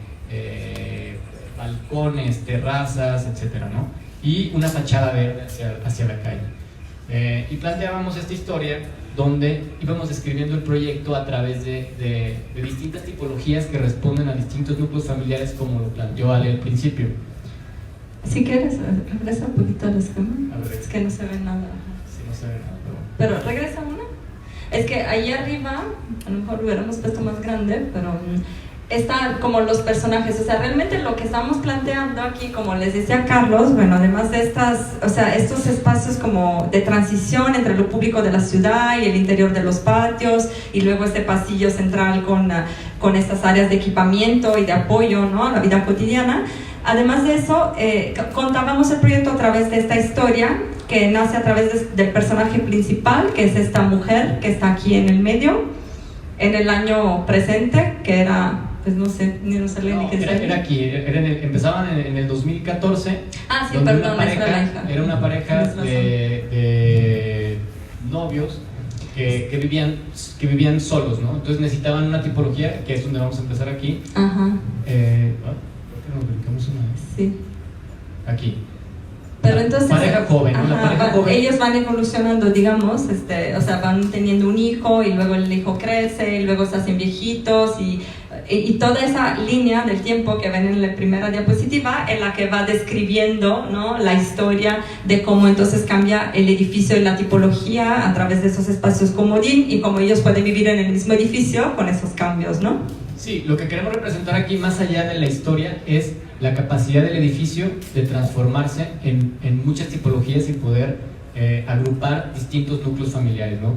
balcones, terrazas, etcétera, ¿no? Y una fachada verde hacia la calle. Y planteábamos esta historia donde íbamos describiendo el proyecto a través de distintas tipologías que responden a distintos núcleos familiares, como lo planteó Ale al principio. Si quieres, regresa un poquito al esquema. Es que no se ve nada. Sí, no se ve nada. Pero regresa una. Es que ahí arriba, a lo mejor lo hubiéramos puesto más grande, pero están como los personajes. O sea, realmente lo que estamos planteando aquí, como les decía Carlos, bueno, además de estos espacios como de transición entre lo público de la ciudad y el interior de los patios, y luego este pasillo central con estas áreas de equipamiento y de apoyo, ¿no?, a la vida cotidiana. Además de eso, contábamos el proyecto a través de esta historia que nace a través del personaje principal, que es esta mujer que está aquí en el medio, en el año presente, que era, pues no sé, ni no sé ni qué decir. Era aquí, empezaban en el 2014. Ah, sí, donde perdón, era una pareja de novios que vivían solos, ¿no? Entonces necesitaban una tipología, que es donde vamos a empezar aquí. Ajá. Nos ubicamos una vez. Sí. Aquí. Pero entonces, pareja joven, ¿no? La pareja joven. Ellos van evolucionando, digamos, o sea, van teniendo un hijo y luego el hijo crece y luego se hacen viejitos y toda esa línea del tiempo que ven en la primera diapositiva en la que va describiendo, ¿no?, la historia de cómo entonces cambia el edificio y la tipología a través de esos espacios comodín y cómo ellos pueden vivir en el mismo edificio con esos cambios, ¿no? Sí, lo que queremos representar aquí, más allá de la historia, es la capacidad del edificio de transformarse en muchas tipologías y poder agrupar distintos núcleos familiares, ¿no?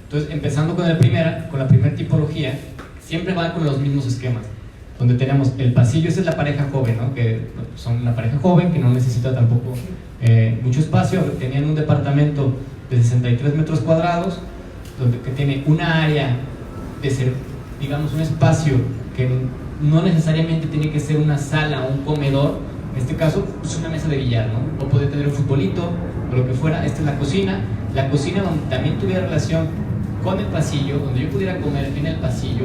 Entonces, empezando con la primera tipología, siempre va con los mismos esquemas, donde tenemos el pasillo. Esa es la pareja joven, ¿no?, que son una pareja joven que no necesita tampoco mucho espacio. Tenían un departamento de 63 metros cuadrados, que tiene una área digamos, un espacio que no necesariamente tiene que ser una sala o un comedor. En este caso, pues una mesa de billar, ¿no? O puede tener un futbolito o lo que fuera. Esta es la cocina donde también tuviera relación con el pasillo, donde yo pudiera comer en el pasillo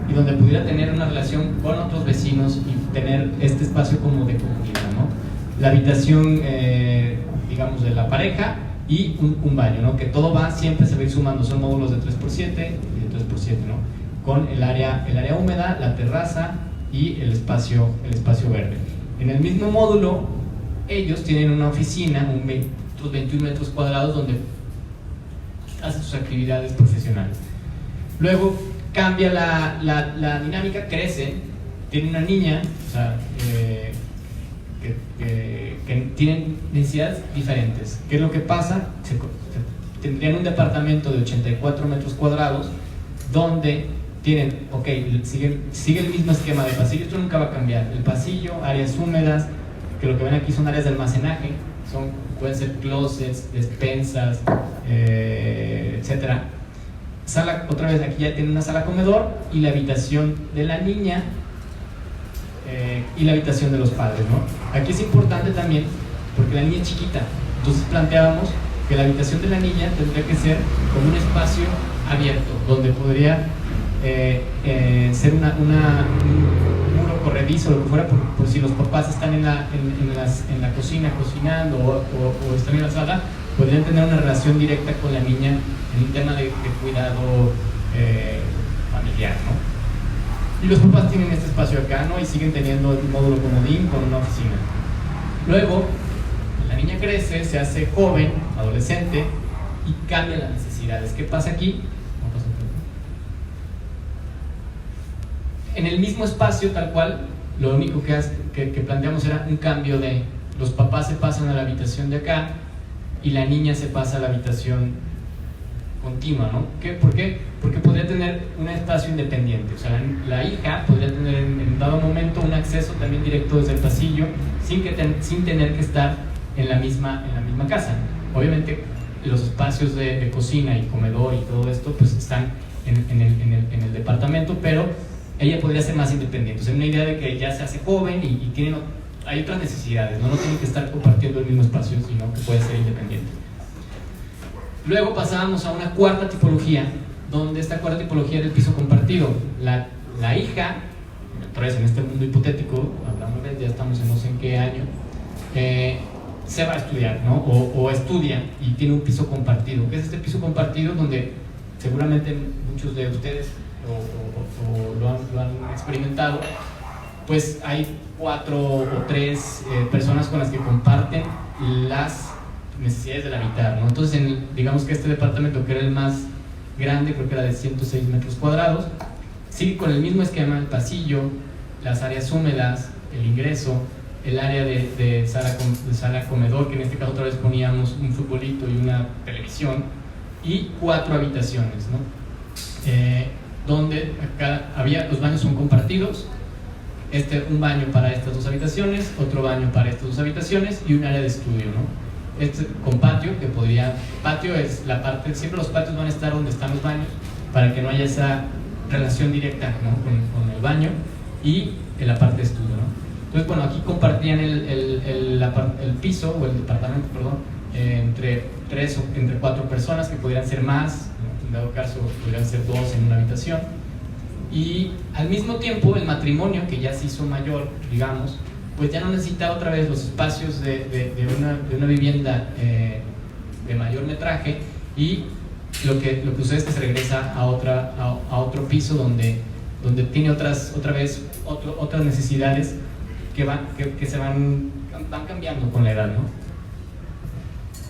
y donde pudiera tener una relación con otros vecinos y tener este espacio como de comunidad, ¿no? La habitación, digamos, de la pareja y un baño, ¿no? Que todo siempre se va a ir sumando. Son módulos de 3x7 y de 3x7, ¿no? Con el área húmeda, la terraza y el espacio verde. En el mismo módulo, ellos tienen una oficina, otros 21 metros cuadrados, donde hacen sus actividades profesionales. Luego cambia la dinámica, crece, tiene una niña, o sea, que tienen necesidades diferentes. ¿Qué es lo que pasa? Tendrían un departamento de 84 metros cuadrados, donde sigue el mismo esquema de pasillo. Esto nunca va a cambiar. El pasillo, áreas húmedas, que lo que ven aquí son áreas de almacenaje, pueden ser closets, despensas, etcétera. Sala, otra vez aquí ya tiene una sala comedor y la habitación de la niña y la habitación de los padres, ¿no? Aquí es importante también porque la niña es chiquita, entonces planteábamos que la habitación de la niña tendría que ser como un espacio abierto, donde podría ser un muro corredizo, lo que fuera, por si los papás están en la cocina cocinando o están en la sala, podrían tener una relación directa con la niña en un tema de cuidado familiar, ¿no? Y los papás tienen este espacio acá, ¿no? Y siguen teniendo un módulo comodín con una oficina. Luego, la niña crece, se hace joven, adolescente, y cambia las necesidades. ¿Qué pasa aquí? En el mismo espacio, tal cual, lo único que planteamos era un cambio de los papás se pasan a la habitación de acá y la niña se pasa a la habitación continua, ¿no? ¿Por qué? Porque podría tener un espacio independiente, o sea, la hija podría tener en dado momento un acceso también directo desde el pasillo sin tener que estar en la misma casa. Obviamente los espacios de cocina y comedor y todo esto pues están en el departamento, pero ella podría ser más independiente. O sea, una idea de que ya se hace joven y hay otras necesidades, ¿no? No tiene que estar compartiendo el mismo espacio, sino que puede ser independiente. Luego pasábamos a una cuarta tipología, donde esta cuarta tipología era el piso compartido. La hija, otra vez en este mundo hipotético, hablamos de, ya estamos en no sé en qué año, se va a estudiar, ¿no? O estudia y tiene un piso compartido. ¿Qué es este piso compartido? Donde seguramente muchos de ustedes lo han experimentado, pues hay 4 o 3 personas con las que comparten las necesidades del habitar, ¿no? Entonces, digamos que este departamento, que era el más grande, creo que era de 106 metros cuadrados, sigue con el mismo esquema: el pasillo, las áreas húmedas, el ingreso, el área de sala comedor, que en este caso otra vez poníamos un futbolito y una televisión, y 4 habitaciones, ¿no? Donde los baños son compartidos, un baño para estas 2 habitaciones, otro baño para estas 2 habitaciones y un área de estudio, ¿no? Con patio, patio es la parte, siempre los patios van a estar donde están los baños, para que no haya esa relación directa, ¿no? con el baño y en la parte de estudio, ¿no? Entonces, bueno, aquí compartían el piso, o el departamento, perdón, entre 3 o entre 4 personas, que podrían ser más, ¿no? En dado caso podrían ser 2 en una habitación. Y al mismo tiempo el matrimonio, que ya se hizo mayor, digamos, pues ya no necesitaba otra vez los espacios de una vivienda de mayor metraje, y lo que sucede es que se regresa a otro piso donde tiene otras necesidades que se van cambiando con la edad, ¿no?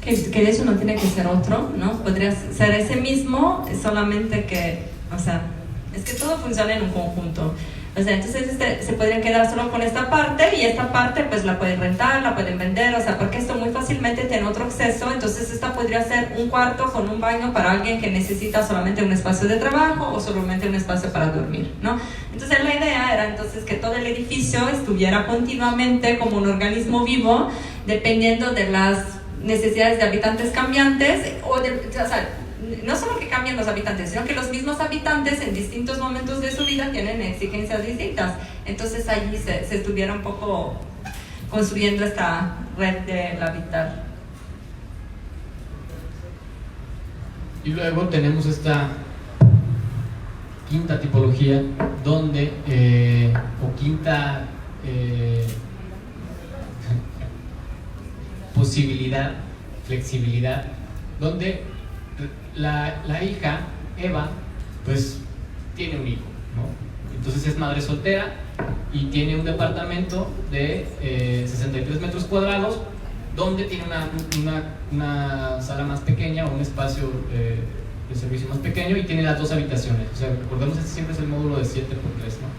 Que de hecho no tiene que ser otro, ¿no? Podría ser ese mismo, solamente que, o sea, es que todo funciona en un conjunto. O sea, entonces se podrían quedar solo con esta parte, y esta parte pues la pueden rentar, la pueden vender, o sea, porque esto muy fácilmente tiene otro acceso. Entonces esta podría ser un cuarto con un baño para alguien que necesita solamente un espacio de trabajo o solamente un espacio para dormir, ¿no? Entonces la idea era entonces que todo el edificio estuviera continuamente como un organismo vivo, dependiendo de las necesidades de habitantes cambiantes, o sea, no solo que cambian los habitantes, sino que los mismos habitantes en distintos momentos de su vida tienen exigencias distintas. Entonces allí se estuviera un poco construyendo esta red del habitar. Y luego tenemos esta quinta tipología, donde, o quinta posibilidad, flexibilidad, donde la hija, Eva, pues tiene un hijo, ¿no? Entonces es madre soltera y tiene un departamento de 63 metros cuadrados, donde tiene una sala más pequeña, o un espacio de servicio más pequeño, y tiene las 2 habitaciones. O sea, recordemos que siempre es el módulo de 7x3, ¿no?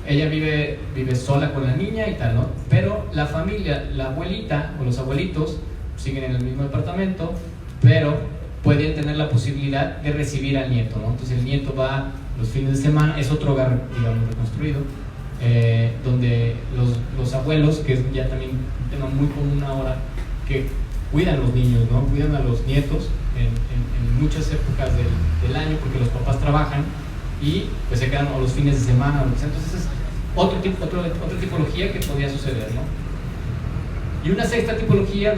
Ella vive sola con la niña y tal, ¿no? Pero la familia, la abuelita o los abuelitos siguen en el mismo departamento, pero pueden tener la posibilidad de recibir al nieto, ¿no? Entonces el nieto va los fines de semana, es otro hogar, digamos, reconstruido, donde los abuelos, que es ya también un tema muy común ahora, que cuidan a los niños, ¿no? Cuidan a los nietos en muchas épocas del año, porque los papás trabajan y pues se quedan los fines de semana, entonces es otra tipología que podría suceder, ¿no? Y una sexta tipología,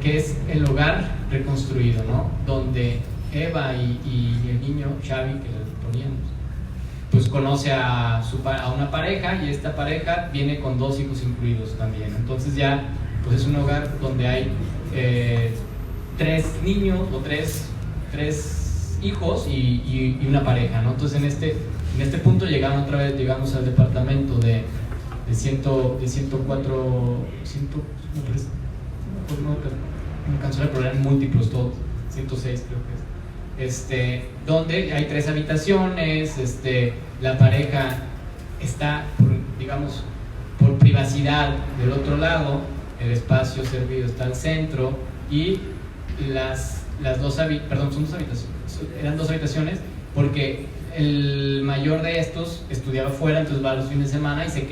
que es el hogar reconstruido, ¿no? Donde Eva y el niño Xavi, que le poníamos, pues conoce a una pareja, y esta pareja viene con 2 hijos incluidos también. Entonces ya pues es un hogar donde hay 3 niños o 3 hijos y una pareja, ¿no? Entonces en este punto llegamos al departamento de 104, no canso de probar múltiplos, todos 106 creo que es, donde hay 3 habitaciones, la pareja está, digamos, por privacidad del otro lado, el espacio servido está al centro y eran dos habitaciones porque el mayor de estos estudiaba fuera, entonces va los fines de semana y se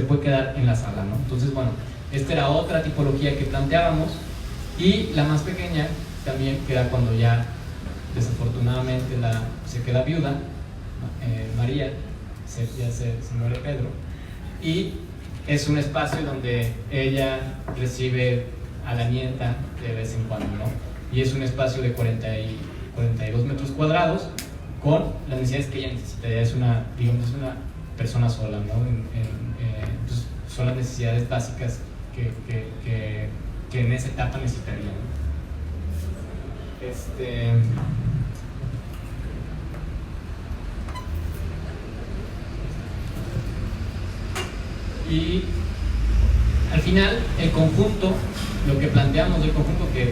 puede quedar en la sala, ¿no? Entonces, bueno, esta era otra tipología que planteábamos. Y la más pequeña también, que era cuando ya desafortunadamente se queda viuda, María, ya se muere Pedro, y es un espacio donde ella recibe a la nieta de vez en cuando, ¿no? Y es un espacio de 42 metros cuadrados con las necesidades que ella necesita. Ella es una persona sola, ¿no? Entonces son las necesidades básicas que en esa etapa necesitaría, ¿no? Y al final el conjunto, lo que planteamos del conjunto, que es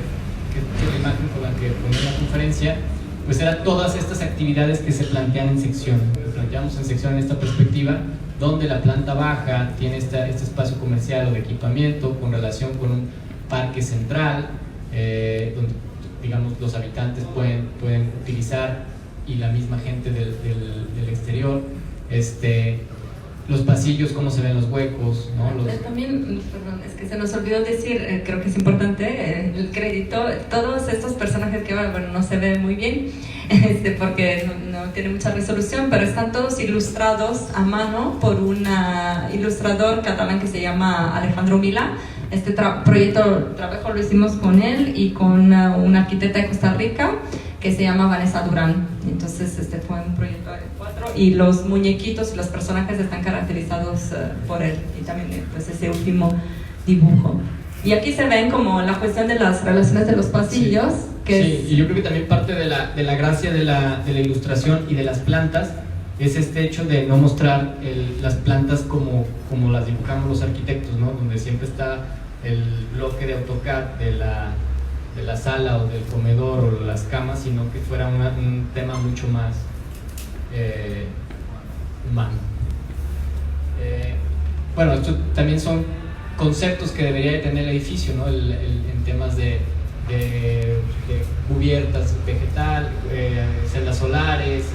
la imagen con la que ponía la conferencia, pues eran todas estas actividades que se plantean en sección. Lo planteamos en sección en esta perspectiva, donde la planta baja tiene este espacio comercial o de equipamiento con relación con un parque central, donde, digamos, los habitantes pueden utilizar, y la misma gente del exterior, los pasillos, cómo se ven los huecos, ¿no? También, perdón, es que se nos olvidó decir, creo que es importante, el crédito, todos estos personajes que ahora, bueno, no se ve muy bien, porque no tiene mucha resolución, pero están todos ilustrados a mano por un ilustrador catalán que se llama Alejandro Milá. Este trabajo lo hicimos con él y con una arquitecta de Costa Rica que se llama Vanessa Durán. Entonces fue un proyecto de 4 y los muñequitos y los personajes están caracterizados por él, y también pues ese último dibujo. Y aquí se ven como la cuestión de las relaciones de los pasillos. Sí, y yo creo que también parte de la gracia de la ilustración y de las plantas es este hecho de no mostrar las plantas como las dibujamos los arquitectos, ¿no? Donde siempre está el bloque de AutoCAD de la sala o del comedor o las camas, sino que fuera un tema mucho más humano. Bueno, esto también son conceptos que debería de tener el edificio, ¿no? En temas de cubiertas vegetal, celdas solares,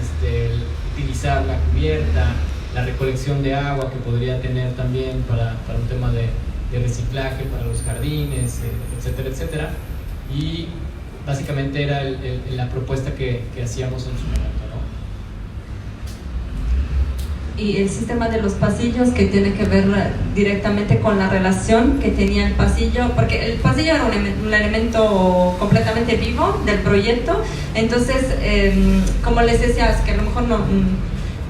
utilizar la cubierta, la recolección de agua que podría tener también para un tema de reciclaje para los jardines, etcétera, etcétera. Y básicamente era la propuesta que hacíamos en su momento, ¿no? Y el sistema de los pasillos, que tiene que ver directamente con la relación que tenía el pasillo, porque el pasillo era un elemento completamente vivo del proyecto. Entonces, como les decía, es que a lo mejor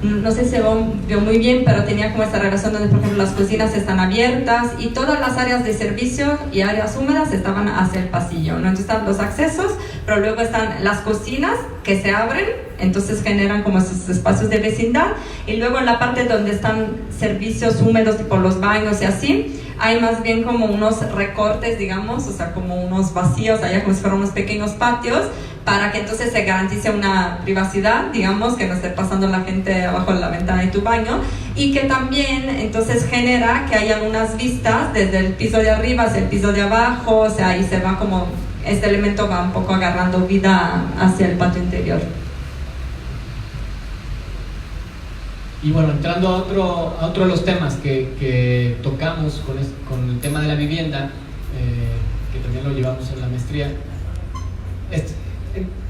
no sé si se vio muy bien, pero tenía como esta relación donde, por ejemplo, las cocinas están abiertas y todas las áreas de servicio y áreas húmedas estaban hacia el pasillo, ¿no? Entonces están los accesos, pero luego están las cocinas que se abren, entonces generan como esos espacios de vecindad, y luego en la parte donde están servicios húmedos, tipo los baños y así, hay más bien como unos recortes, digamos, o sea, como unos vacíos allá, como si fueran unos pequeños patios, para que entonces se garantice una privacidad, digamos, que no esté pasando la gente abajo de la ventana de tu baño, y que también entonces genera que hay algunas vistas desde el piso de arriba hacia el piso de abajo, o sea, ahí se va como, este elemento va un poco agarrando vida hacia el patio interior. Y bueno, entrando a otro de los temas que tocamos con el tema de la vivienda, que también lo llevamos en la maestría,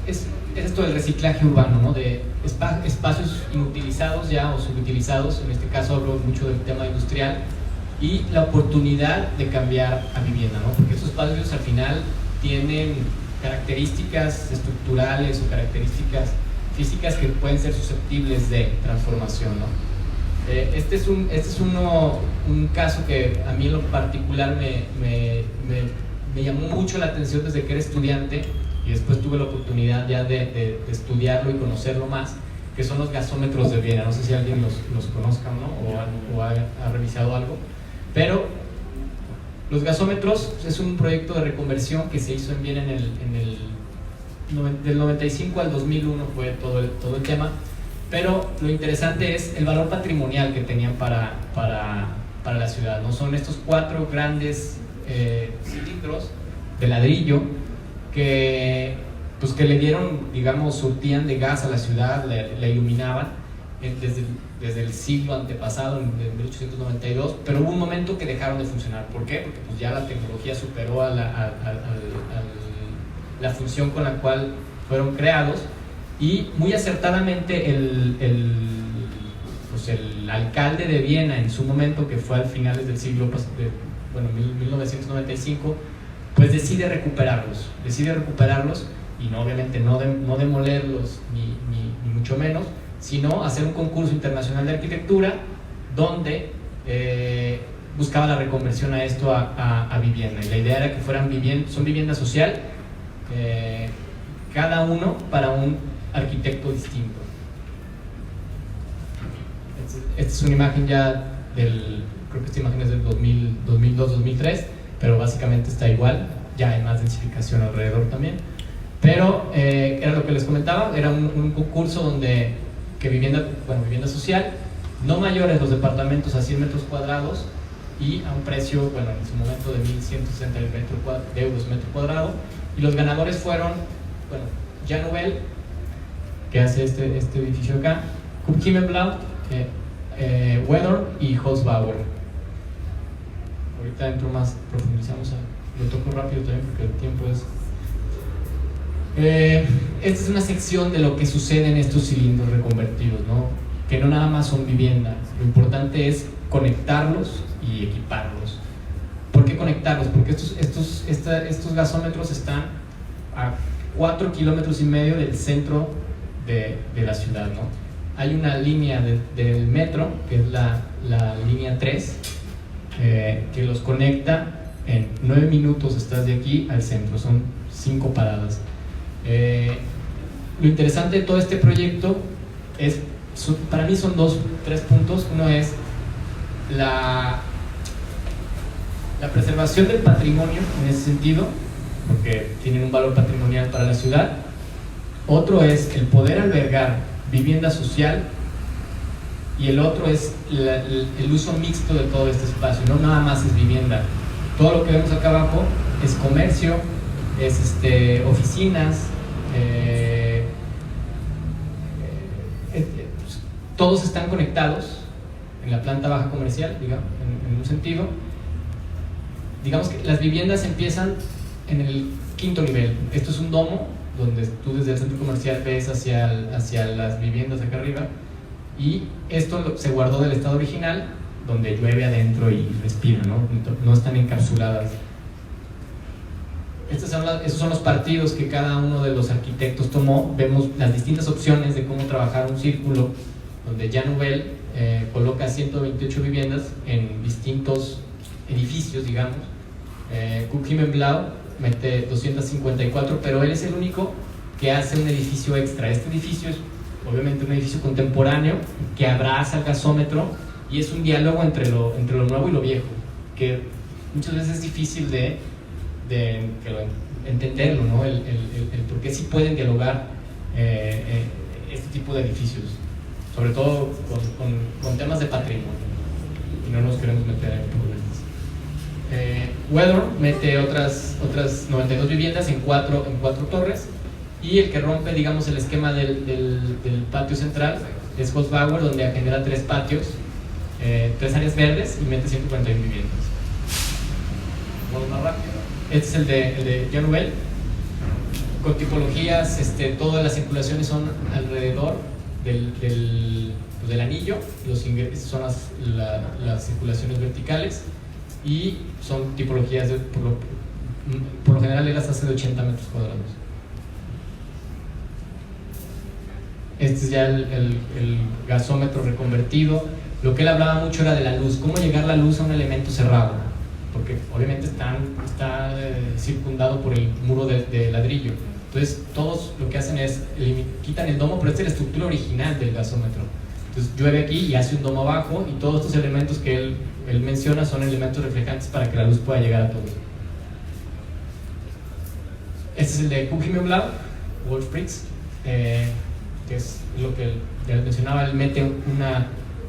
es esto del reciclaje urbano, ¿no? De espacios inutilizados ya o subutilizados. En este caso hablo mucho del tema industrial y la oportunidad de cambiar a vivienda, ¿no? Porque estos espacios al final tienen características estructurales o características físicas que pueden ser susceptibles de transformación, ¿no? Este es un caso que a mí en lo particular me llamó mucho la atención desde que era estudiante, y después tuve la oportunidad ya de estudiarlo y conocerlo más, que son los gasómetros de Viena. No sé si alguien los conozca, ¿no? o ha revisado algo, pero los gasómetros es un proyecto de reconversión que se hizo en Viena del 95 al 2001 fue todo el tema, pero lo interesante es el valor patrimonial que tenían para la ciudad, ¿no? Son estos 4 grandes cilindros de ladrillo que le dieron, digamos, surtían de gas a la ciudad, la iluminaban desde el siglo antepasado, en 1892, pero hubo un momento que dejaron de funcionar. ¿Por qué? Porque pues ya la tecnología superó a la función con la cual fueron creados, y muy acertadamente el alcalde de Viena en su momento, que fue al finales del siglo 1995, pues decide recuperarlos y no, obviamente no demolerlos ni mucho menos, sino hacer un concurso internacional de arquitectura donde buscaba la reconversión a esto a vivienda, y la idea era que son vivienda social, cada uno para un arquitecto distinto. Esta es una imagen ya creo que esta imagen es del 2002-2003, pero básicamente está igual, ya hay más densificación alrededor también. Pero era lo que les comentaba, era un concurso vivienda social, no mayores los departamentos a 100 metros cuadrados y a un precio, en su momento de 1.160 euros metro cuadrado, y los ganadores fueron, Janubel, que hace este edificio acá, Kupp-Himmelblau, Weather y Holzbauer. Ahorita dentro más profundizamos, lo toco rápido también porque el tiempo es... esta es una sección de lo que sucede en estos cilindros reconvertidos, ¿no? Que no nada más son vivienda, lo importante es conectarlos y equiparlos. ¿Por qué conectarlos? Porque estos gasómetros están a 4,5 kilómetros del centro de la ciudad, ¿no? Hay una línea del metro, que es la línea 3, que los conecta en 9 minutos, estás de aquí al centro, son 5 paradas. Lo interesante de todo este proyecto es, para mí son 3 puntos. Uno es la preservación del patrimonio en ese sentido, porque tienen un valor patrimonial para la ciudad. Otro es el poder albergar vivienda social, y el otro es el uso mixto de todo este espacio, no nada más es vivienda. Todo lo que vemos acá abajo es comercio, es oficinas, todos están conectados en la planta baja comercial, digamos, en un sentido. Digamos que las viviendas empiezan en el 5º nivel. Esto es un domo donde tú desde el centro comercial ves hacia las viviendas acá arriba, y esto se guardó del estado original, donde llueve adentro y respira, no están encapsuladas. Esos son los partidos que cada uno de los arquitectos tomó. Vemos las distintas opciones de cómo trabajar un círculo, donde Janubel coloca 128 viviendas en distintos edificios, digamos. Kupp-Himmelblau mete 254, pero él es el único que hace un edificio extra. Este edificio es obviamente un edificio contemporáneo que abraza el gasómetro, y es un diálogo entre lo nuevo y lo viejo, que muchas veces es difícil de entenderlo, ¿no? El por qué sí pueden dialogar este tipo de edificios, sobre todo con temas de patrimonio, y no nos queremos meter en problemas. Weather mete otras 92 viviendas en cuatro torres, y el que rompe, digamos, el esquema del patio central es Holzbauer, donde genera 3 patios, 3 áreas verdes, y mete 141 viviendas. Vamos más rápido. Este es el de Janubel, con tipologías, todas las circulaciones son alrededor del anillo, son las circulaciones verticales, y son tipologías por lo general él las hace de 80 metros cuadrados. Este es ya el gasómetro reconvertido. Lo que él hablaba mucho era de la luz, cómo llegar la luz a un elemento cerrado, porque obviamente está circundado por el muro de ladrillo. Entonces todos lo que hacen es quitan el domo, pero esta es la estructura original del gasómetro. Entonces llueve aquí y hace un domo abajo, y todos estos elementos que él menciona son elementos reflejantes para que la luz pueda llegar a todos. Este es el de Kupp-Himmelblau, Wolfsprix, que es lo que ya les mencionaba. Él mete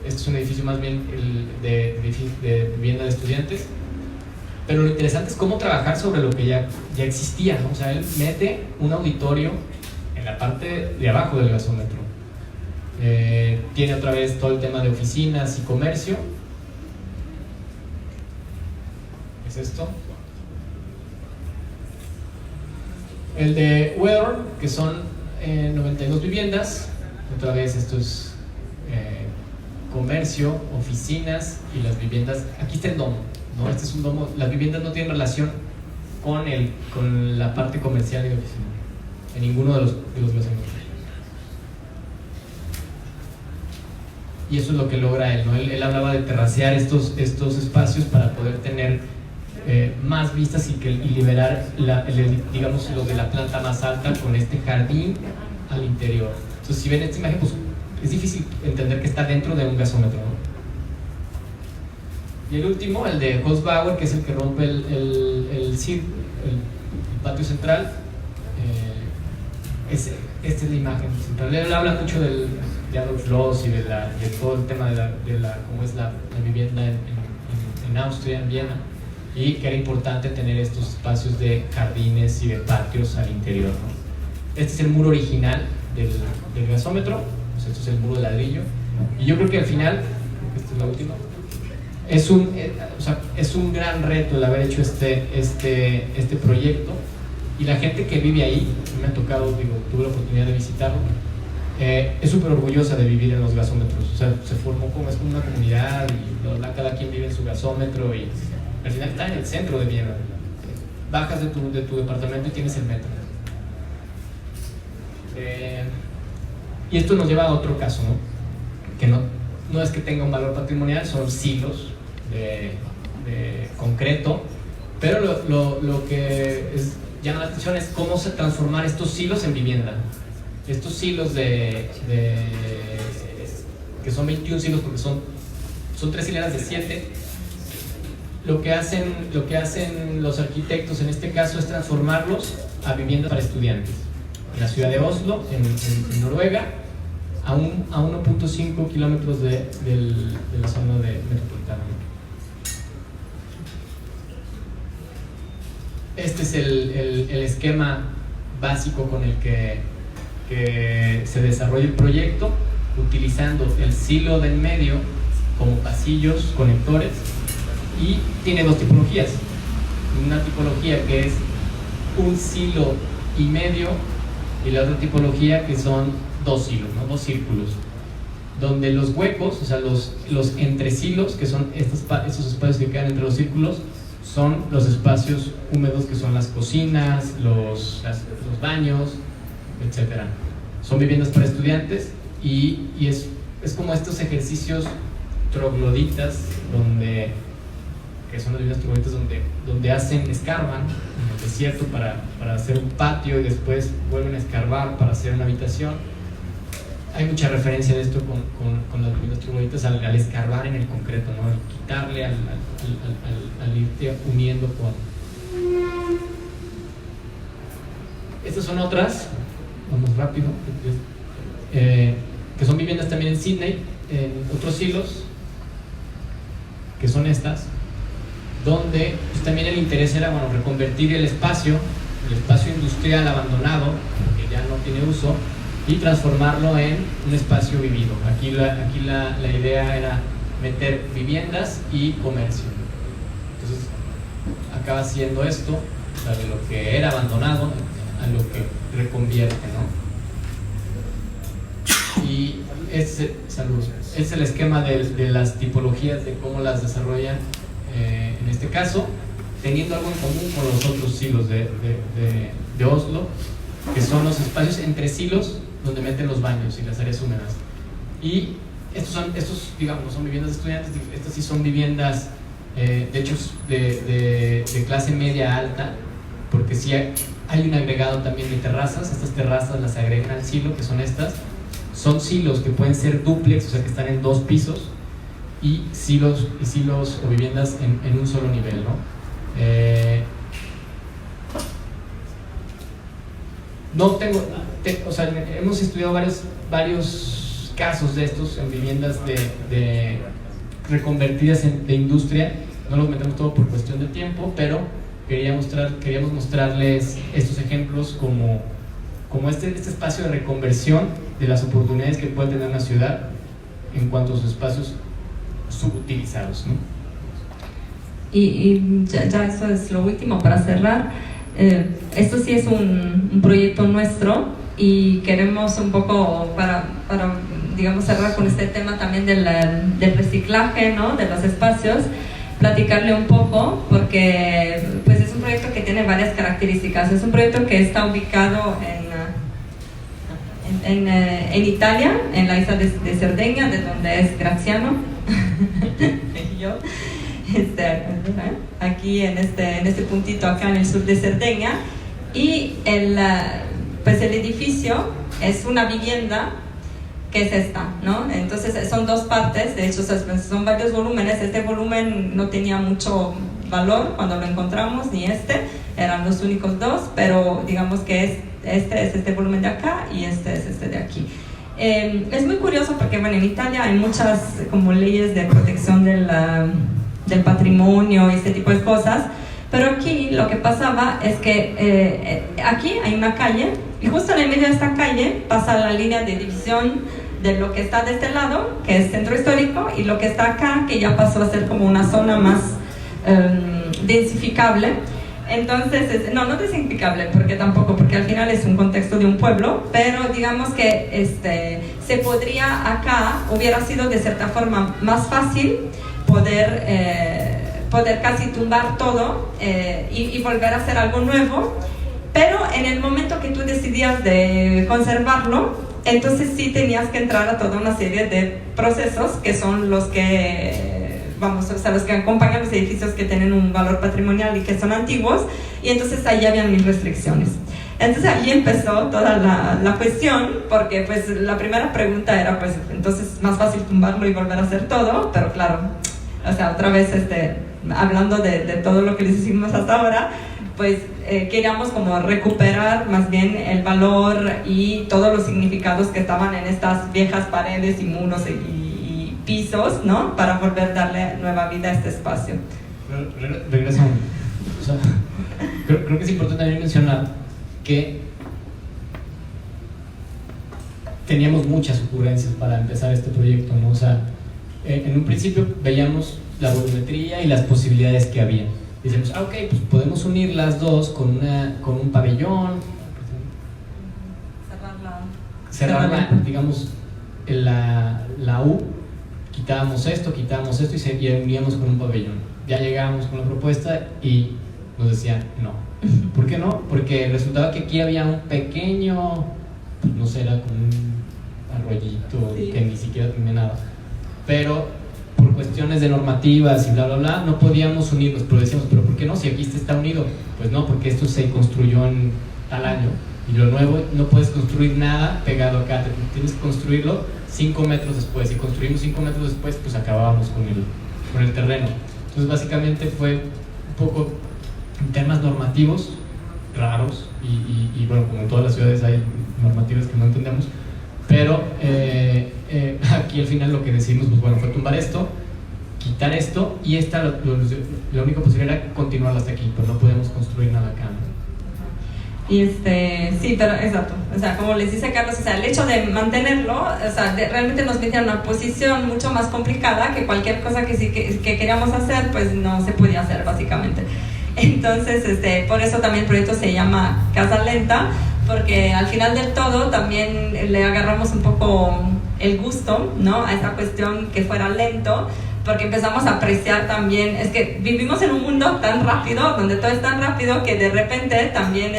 este es un edificio más bien de vivienda de estudiantes, Pero lo interesante es cómo trabajar sobre lo que ya existía, ¿no? O sea, él mete un auditorio en la parte de abajo del gasómetro. Tiene otra vez todo el tema de oficinas y comercio. ¿Es esto? El de Weather, que son 92 viviendas. Otra vez esto es comercio, oficinas y las viviendas. Aquí está el domo, ¿no? Este es un domo. Las viviendas no tienen relación con la parte comercial y de oficina en ninguno de los gasómetros. Y eso es lo que logra él, ¿no? Él hablaba de terracear estos espacios para poder tener más vistas y liberar, digamos, los de la planta más alta con este jardín al interior. Entonces, si ven esta imagen, pues es difícil entender que está dentro de un gasómetro, ¿no? Y el último, el de Holzbauer, que es el que rompe el patio central. Esta es la imagen central. Él habla mucho de Adolf Loos y de todo el tema de cómo es la vivienda en Austria, en Viena, y que era importante tener estos espacios de jardines y de patios al interior, ¿no? Este es el muro original del gasómetro, pues esto es el muro de ladrillo, y yo creo que al final, esta es la última, es un gran reto el haber hecho este proyecto, y la gente que vive ahí, me ha tocado, tuve la oportunidad de visitarlo, es súper orgullosa de vivir en los gasómetros. O sea, se formó como una comunidad y cada quien vive en su gasómetro, y al final está en el centro de Viena. Bajas de tu departamento y tienes el metro. Y esto nos lleva a otro caso, ¿no? Que no es que tenga un valor patrimonial, son silos de concreto, pero lo que llama la atención es cómo se transformar estos silos en vivienda. Estos silos que son 21 silos, porque son 3 hileras de 7. Lo que hacen los arquitectos en este caso es transformarlos a viviendas para estudiantes. En la ciudad de Oslo, en Noruega, a 1.5 kilómetros de la zona metropolitana. Este es el esquema básico con el que se desarrolla el proyecto, utilizando el silo del medio como pasillos, conectores, y tiene dos tipologías. Una tipología que es un silo y medio, y la otra tipología que son 2 silos, ¿no? 2 círculos, donde los huecos, o sea, los entresilos, que son estos espacios que quedan entre los círculos, son los espacios húmedos, que son las cocinas, los baños, etcétera. Son viviendas para estudiantes, y es como estos ejercicios trogloditas, que son las viviendas trogloditas donde escarban en el desierto para hacer un patio, y después vuelven a escarbar para hacer una habitación. Hay mucha referencia de esto con las viviendas trogloditas al escarbar en el concreto, ¿no? Al quitarle, al irte uniendo con... Estas son otras, vamos rápido, que son viviendas también en Sydney, en otros silos, que son estas, donde pues, también el interés era, bueno, reconvertir el espacio industrial abandonado, que ya no tiene uso, y transformarlo en un espacio vivido. Aquí la idea era meter viviendas y comercio. Entonces acaba siendo esto, o sea, de lo que era abandonado a lo que reconvierte, ¿no? Y es el esquema de las tipologías, de cómo las desarrollan en este caso, teniendo algo en común con los otros silos de Oslo, que son los espacios entre silos donde meten los baños y las áreas húmedas. Y estos digamos, son viviendas de estudiantes. Estas sí son viviendas de hecho de clase media alta, porque sí hay un agregado también de terrazas. Estas terrazas las agregan al silo, que son estas. Son silos que pueden ser dúplex, o sea que están en 2 pisos, y silos o viviendas en un solo nivel, ¿no? O sea, hemos estudiado varios casos de estos en viviendas reconvertidas de industria, No los metemos todo por cuestión de tiempo, pero queríamos mostrarles estos ejemplos como este espacio de reconversión de las oportunidades que puede tener una ciudad en cuanto a sus espacios subutilizados, ¿no? Y ya eso es lo último para cerrar. Esto sí es un proyecto nuestro y queremos un poco para digamos cerrar con este tema también del reciclaje, ¿no? De los espacios, platicarle un poco porque pues es un proyecto que tiene varias características. Es un proyecto que está ubicado en Italia, en la isla de Cerdeña, de donde es Graziano y yo. Aquí en este puntito acá en el sur de Cerdeña, y el edificio es una vivienda que es esta, ¿no? Entonces son dos partes, de hecho son varios volúmenes. Este volumen no tenía mucho valor cuando lo encontramos, ni eran los únicos dos, pero digamos que este es este volumen de acá y este es este de aquí. Es muy curioso porque bueno, en Italia hay muchas como leyes de protección del patrimonio y este tipo de cosas, pero aquí lo que pasaba es que aquí hay una calle y justo en el medio de esta calle pasa la línea de división de lo que está de este lado, que es centro histórico, y lo que está acá, que ya pasó a ser como una zona más densificable. Entonces, no densificable porque al final es un contexto de un pueblo, pero digamos que se podría acá, hubiera sido de cierta forma más fácil poder casi tumbar todo y volver a hacer algo nuevo, pero en el momento que tú decidías de conservarlo, entonces sí tenías que entrar a toda una serie de procesos que son los que los que acompañan los edificios que tienen un valor patrimonial y que son antiguos, y entonces ahí habían mis restricciones. Entonces ahí empezó toda la cuestión, porque pues la primera pregunta era pues entonces más fácil tumbarlo y volver a hacer todo, pero claro, o sea, otra vez hablando de todo lo que les hicimos hasta ahora, pues queríamos como recuperar más bien el valor y todos los significados que estaban en estas viejas paredes y muros y pisos, ¿no? Para volver a darle nueva vida a este espacio. Regresamos. O sea, creo que es importante también mencionar que teníamos muchas ocurrencias para empezar este proyecto, ¿no? O sea, en un principio veíamos la volumetría y las posibilidades que había. Decíamos, ok, pues podemos unir las dos con un pabellón, cerrarla, digamos, la U, quitábamos esto y uníamos con un pabellón. Ya llegábamos con la propuesta y nos decían no. ¿Por qué no? Porque resultaba que aquí había un pequeño, no sé, era como un arroyito, sí, que ni siquiera tenía nada, pero por cuestiones de normativas y bla bla bla no podíamos unirnos, pero decíamos, pero ¿por qué no? Si aquí está unido. Pues no, porque esto se construyó en tal año y lo nuevo, no puedes construir nada pegado acá, tienes que construirlo 5 metros después, y construimos 5 metros después, pues acabábamos con el terreno. Entonces básicamente fue un poco temas normativos raros y bueno, como en todas las ciudades hay normativas que no entendemos, pero aquí al final lo que decidimos pues bueno, fue tumbar esto, quitar esto, y la única posibilidad era continuar hasta aquí, pero no podemos construir nada acá, ¿no? Y sí, pero exacto, o sea, como les dice Carlos, o sea, el hecho de mantenerlo, o sea, realmente nos metía en una posición mucho más complicada que cualquier cosa que queríamos hacer, pues no se podía hacer básicamente. Entonces, por eso también el proyecto se llama Casa Lenta, porque al final del todo también le agarramos un poco el gusto, ¿no? A esa cuestión que fuera lento, porque empezamos a apreciar también, es que vivimos en un mundo tan rápido, donde todo es tan rápido que de repente también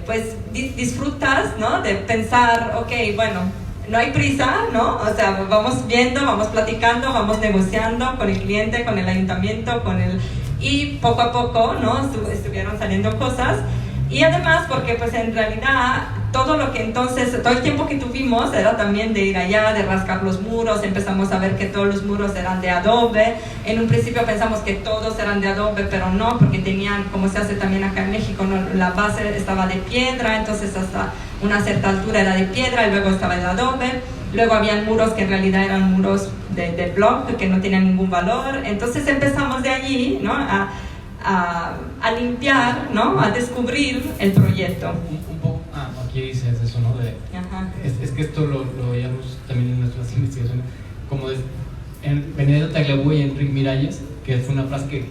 pues disfrutas, ¿no? De pensar, ok, bueno, no hay prisa, ¿no? O sea, vamos viendo, vamos platicando, vamos negociando con el cliente, con el ayuntamiento, y poco a poco, ¿no? Estuvieron saliendo cosas. Y además porque pues en realidad todo el tiempo que tuvimos era también de ir allá, de rascar los muros. Empezamos a ver que todos los muros eran de adobe. En un principio pensamos que todos eran de adobe, pero no, porque tenían, como se hace también acá en México, ¿no? La base estaba de piedra, entonces hasta una cierta altura era de piedra y luego estaba el adobe. Luego habían muros que en realidad eran muros de block, que no tenían ningún valor. Entonces empezamos de allí, ¿no? a limpiar, ¿no? A descubrir el proyecto. Un poco, aquí dices eso, ¿no? Es que esto lo veíamos también en nuestras investigaciones, como en Benedetto Tagliabue y Enrique Miralles, que fue una frase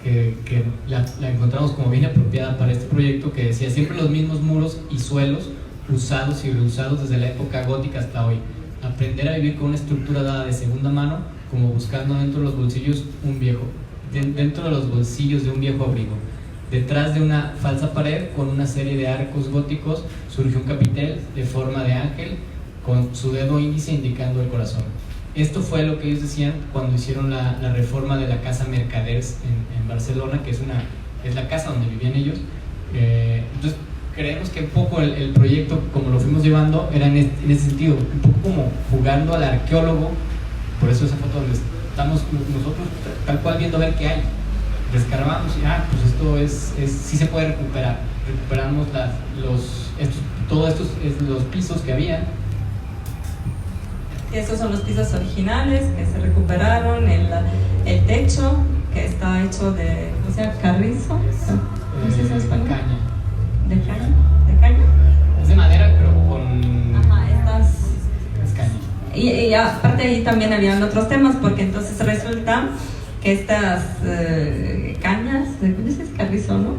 que la encontramos como bien apropiada para este proyecto, que decía: siempre los mismos muros y suelos usados y reusados desde la época gótica hasta hoy. Aprender a vivir con una estructura dada de segunda mano, como buscando dentro de los bolsillos dentro de los bolsillos de un viejo abrigo. Detrás de una falsa pared con una serie de arcos góticos surgió un capitel de forma de ángel con su dedo índice indicando el corazón. Esto fue lo que ellos decían cuando hicieron la reforma de la Casa Mercaders en Barcelona, que es la casa donde vivían ellos. Entonces creemos que un poco el proyecto, como lo fuimos llevando, era en ese sentido, un poco como jugando al arqueólogo. Por eso esa foto donde estamos nosotros tal cual viendo a ver qué hay, descargamos y pues esto sí se puede recuperar. Recuperamos todos estos los pisos que había. Estos son los pisos originales que se recuperaron, el techo que está hecho de, ¿cómo se llama? Carrizo, ¿cómo se dice en español? Caña. ¿De caña? ¿De caña? Es de madera, pero con... Es caña. Y aparte ahí también habían otros temas, porque entonces resulta que estas cañas, ¿cómo dices? Carrizo, ¿no?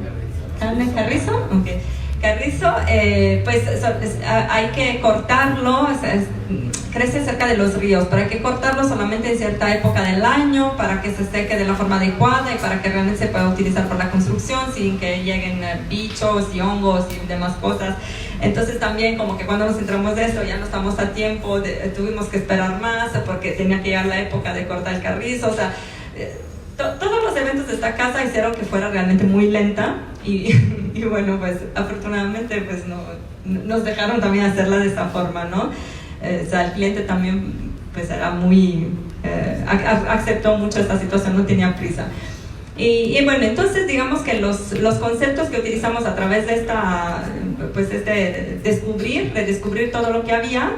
¿Carrizo? Ok. Carrizo, pues hay que cortarlo, crece cerca de los ríos, pero hay que cortarlo solamente en cierta época del año para que se seque de la forma adecuada y para que realmente se pueda utilizar para la construcción sin que lleguen bichos y hongos y demás cosas. Entonces también como que cuando nos entramos de eso ya no estamos a tiempo, tuvimos que esperar más porque tenía que llegar la época de cortar el carrizo, o sea, todos los eventos de esta casa hicieron que fuera realmente muy lenta y bueno, pues afortunadamente pues nos dejaron también hacerla de esa forma, ¿no? O sea, el cliente también pues era muy, aceptó mucho esta situación, no tenía prisa. Y bueno, entonces digamos que los conceptos que utilizamos a través de pues redescubrir todo lo que había,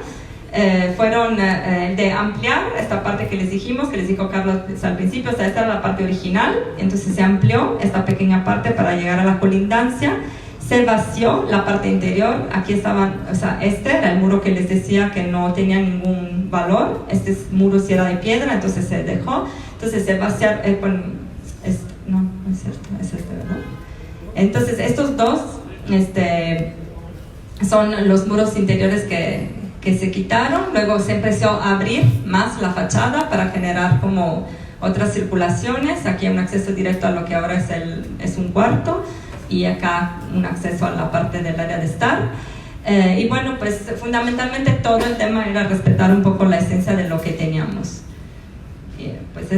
fueron de ampliar esta parte que les dijo Carlos al principio. O sea, esta era la parte original, entonces se amplió esta pequeña parte para llegar a la colindancia, se vació la parte interior, aquí estaban, o sea, este era el muro que les decía que no tenía ningún valor, este muro sí era de piedra, entonces se dejó, entonces se vaciaron, no es cierto, es este, ¿verdad? Entonces estos dos son los muros interiores que se quitaron. Luego se empezó a abrir más la fachada para generar como otras circulaciones. Aquí hay un acceso directo a lo que ahora es un cuarto y acá un acceso a la parte del área de estar. Y bueno, pues fundamentalmente todo el tema era respetar un poco la esencia de lo que teníamos. Y, pues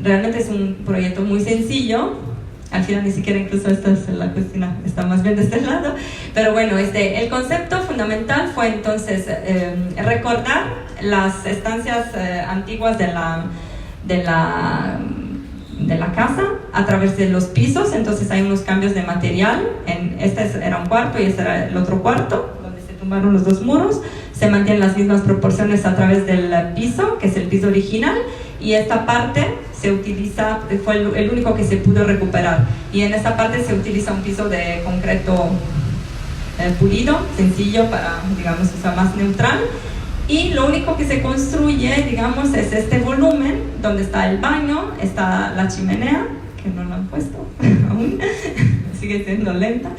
realmente es un proyecto muy sencillo. Al final ni siquiera incluso esta es la cocina, está más bien de este lado, pero bueno, el concepto fundamental fue entonces recordar las estancias antiguas de la casa a través de los pisos. Entonces hay unos cambios de material, este era un cuarto y este era el otro cuarto, donde se tumbaron los dos muros, se mantienen las mismas proporciones a través del piso, que es el piso original, y esta parte se utiliza, fue el único que se pudo recuperar, y en esta parte se utiliza un piso de concreto pulido, sencillo, para, digamos, o sea, más neutral, y lo único que se construye, digamos, es este volumen donde está el baño, está la chimenea, que no lo han puesto aún, sigue siendo lenta,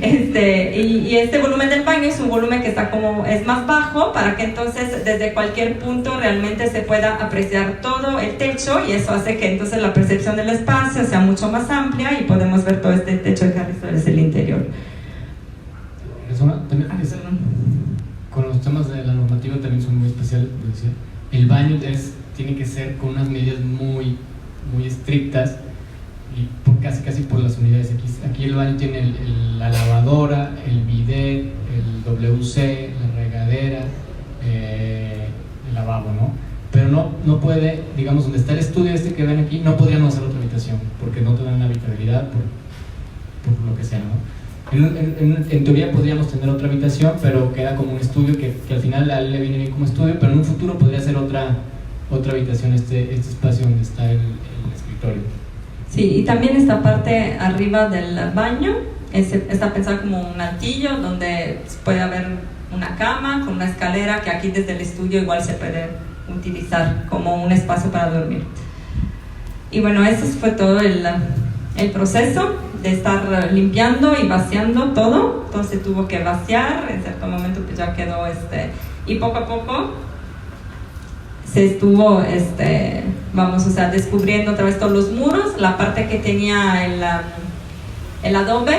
y este volumen del baño es un volumen que es más bajo, para que entonces desde cualquier punto realmente se pueda apreciar todo el techo, y eso hace que entonces la percepción del espacio sea mucho más amplia y podemos ver todo este techo de carrizo desde el interior. Con los temas de la normativa también son muy especiales. El baño tiene que ser con unas medidas muy, muy estrictas, y casi por las unidades. Aquí el baño tiene la lavadora, el bidet, el WC, la regadera, el lavabo, ¿no? Pero no puede, digamos, donde está el estudio que ven aquí, no podríamos hacer otra habitación, porque no te dan la habitabilidad por lo que sea, ¿no? En teoría podríamos tener otra habitación, pero queda como un estudio que al final a él le viene bien como estudio, pero en un futuro podría ser otra habitación, este espacio donde está el escritorio. Sí, y también esta parte arriba del baño está pensada como un altillo donde puede haber una cama con una escalera que aquí desde el estudio igual se puede utilizar como un espacio para dormir. Y bueno, eso fue todo el proceso de estar limpiando y vaciando todo se tuvo que vaciar, en cierto momento pues ya quedó y poco a poco se estuvo descubriendo otra vez todos los muros, la parte que tenía el adobe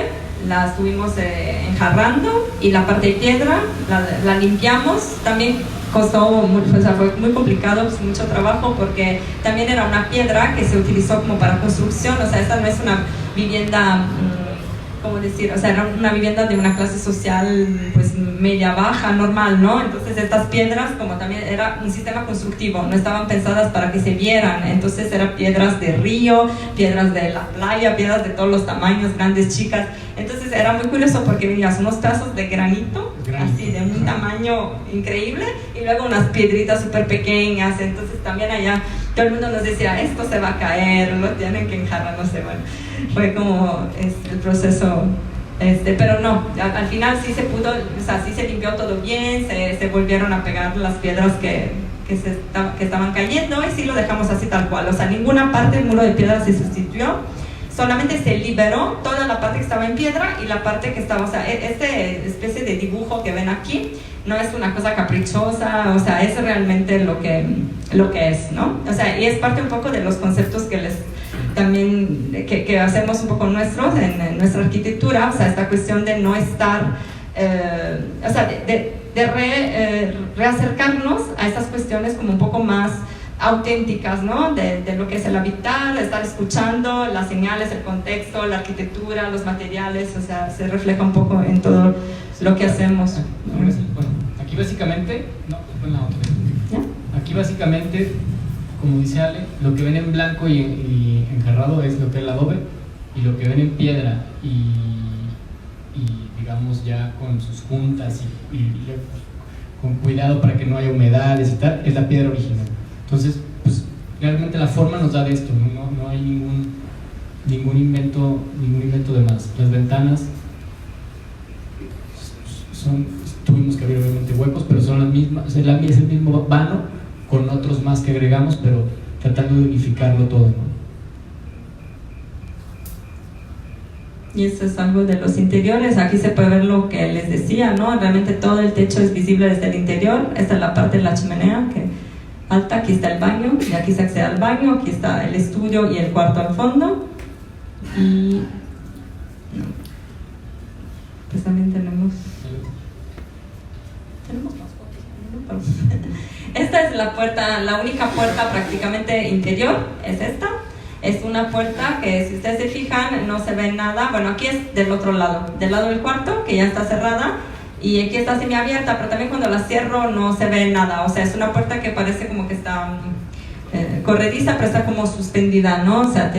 la estuvimos enjarrando y la parte de piedra la limpiamos. También costó fue muy complicado, pues, mucho trabajo, porque también era una piedra que se utilizó como para construcción, o sea, esta no es una vivienda, ¿cómo decir? O sea, era una vivienda de una clase social pues media baja, normal, ¿no? Entonces estas piedras, como también era un sistema constructivo, no estaban pensadas para que se vieran, entonces eran piedras de río, piedras de la playa, piedras de todos los tamaños, grandes, chicas. Entonces era muy curioso porque venías unos pedazos de granito, así de un tamaño increíble, y luego unas piedritas súper pequeñas. Entonces también allá todo el mundo nos decía, esto se va a caer, lo tienen que enjarrar, no sé, bueno, fue como el proceso, pero no, al final sí se pudo, o sea, sí se limpió todo bien, se volvieron a pegar las piedras que estaban cayendo, y sí lo dejamos así tal cual, o sea, ninguna parte del muro de piedra se sustituyó. Solamente se liberó toda la parte que estaba en piedra y la parte que estaba, o sea, especie de dibujo que ven aquí no es una cosa caprichosa, o sea, es realmente lo que es, ¿no? O sea, y es parte un poco de los conceptos que hacemos un poco nuestros en nuestra arquitectura, o sea, esta cuestión de no estar, o sea, de reacercarnos a estas cuestiones como un poco más auténticas, ¿no? De lo que es el habitar, estar escuchando las señales, el contexto, la arquitectura, los materiales, o sea, se refleja un poco en todo lo que hacemos. Bueno, aquí básicamente, aquí básicamente, como dice Ale, lo que ven en blanco y enjarrado es lo que es el adobe, y lo que ven en piedra y digamos ya con sus juntas y con cuidado para que no haya humedades y tal, es la piedra original. Entonces, pues realmente la forma nos da de esto, no hay ningún invento de más. Las ventanas tuvimos que abrir obviamente huecos, pero son las mismas, es el mismo vano con otros más que agregamos, pero tratando de unificarlo todo, ¿no? Y esto es algo de los interiores. Aquí se puede ver lo que les decía, ¿no? Realmente todo el techo es visible desde el interior. Esta es la parte de la chimenea alta, aquí está el baño, y aquí se accede al baño, aquí está el estudio y el cuarto al fondo. Y pues también tenemos más fotos, ¿no? Esta es la puerta, la única puerta prácticamente interior, es esta. Es una puerta que, si ustedes se fijan, no se ve nada. Bueno, aquí es del otro lado, del lado del cuarto, que ya está cerrada. Y aquí está semiabierta, pero también cuando la cierro no se ve nada, o sea, es una puerta que parece como que está corrediza, pero está como suspendida, ¿no? O sea,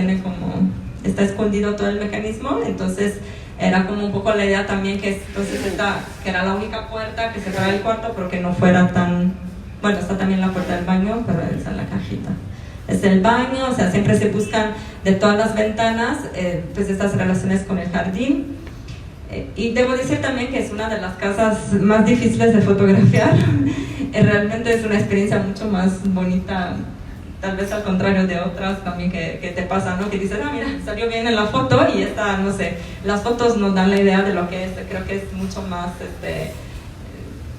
está escondido todo el mecanismo. Entonces era como un poco la idea también que era la única puerta que cerraba el cuarto, pero que no fuera tan, bueno, está también la puerta del baño, pero esa es la cajita. Es el baño, o sea, siempre se buscan de todas las ventanas, pues estas relaciones con el jardín. Y debo decir también que es una de las casas más difíciles de fotografiar. Realmente es una experiencia mucho más bonita, tal vez al contrario de otras también que te pasan, ¿no? Que dices, mira, salió bien en la foto, y esta, no sé, las fotos nos dan la idea de lo que es. Creo que es mucho más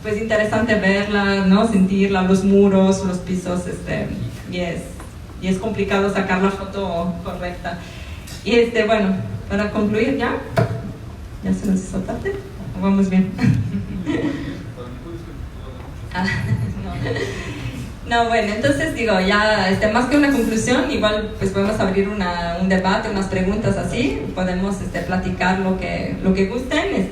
pues interesante verla, ¿no? Sentirla, los muros, los pisos, y es complicado sacar la foto correcta. Y bueno, para concluir ya se nos hizo tarde, vamos bien. No, bueno, entonces digo, ya más que una conclusión, igual pues podemos abrir un debate, unas preguntas así, podemos platicar lo que gusten.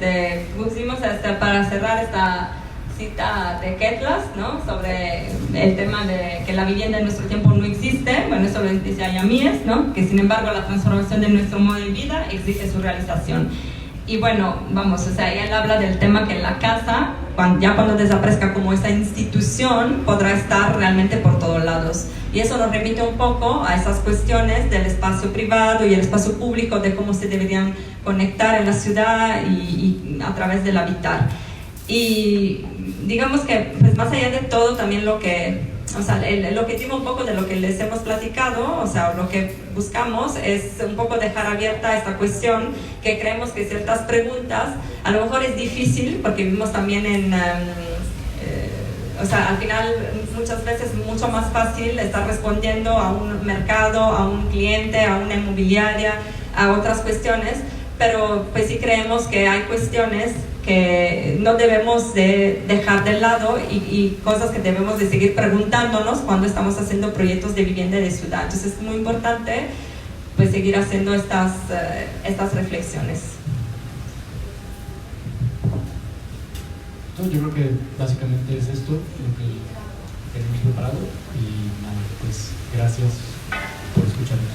Pusimos para cerrar esta cita de Ketlas, ¿no? Sobre el tema de que la vivienda en nuestro tiempo no existe. Bueno, eso lo dice Ayamies, ¿no? Que sin embargo la transformación de nuestro modo de vida exige su realización. Y bueno, vamos, o sea, él habla del tema que la casa, cuando desaparezca como esa institución, podrá estar realmente por todos lados. Y eso nos remite un poco a esas cuestiones del espacio privado y el espacio público, de cómo se deberían conectar en la ciudad y a través del habitar. Y digamos que, pues más allá de todo, también lo que, o sea, el objetivo un poco de lo que les hemos platicado, o sea, lo que buscamos es un poco dejar abierta esta cuestión, que creemos que ciertas preguntas, a lo mejor es difícil, porque vivimos también en, o sea, al final muchas veces es mucho más fácil estar respondiendo a un mercado, a un cliente, a una inmobiliaria, a otras cuestiones, pero pues sí creemos que hay cuestiones que no debemos de dejar de lado y cosas que debemos de seguir preguntándonos cuando estamos haciendo proyectos de vivienda de ciudad. Entonces es muy importante pues seguir haciendo estas reflexiones. Yo creo que básicamente es esto lo que tenemos preparado y nada, pues gracias por escucharnos.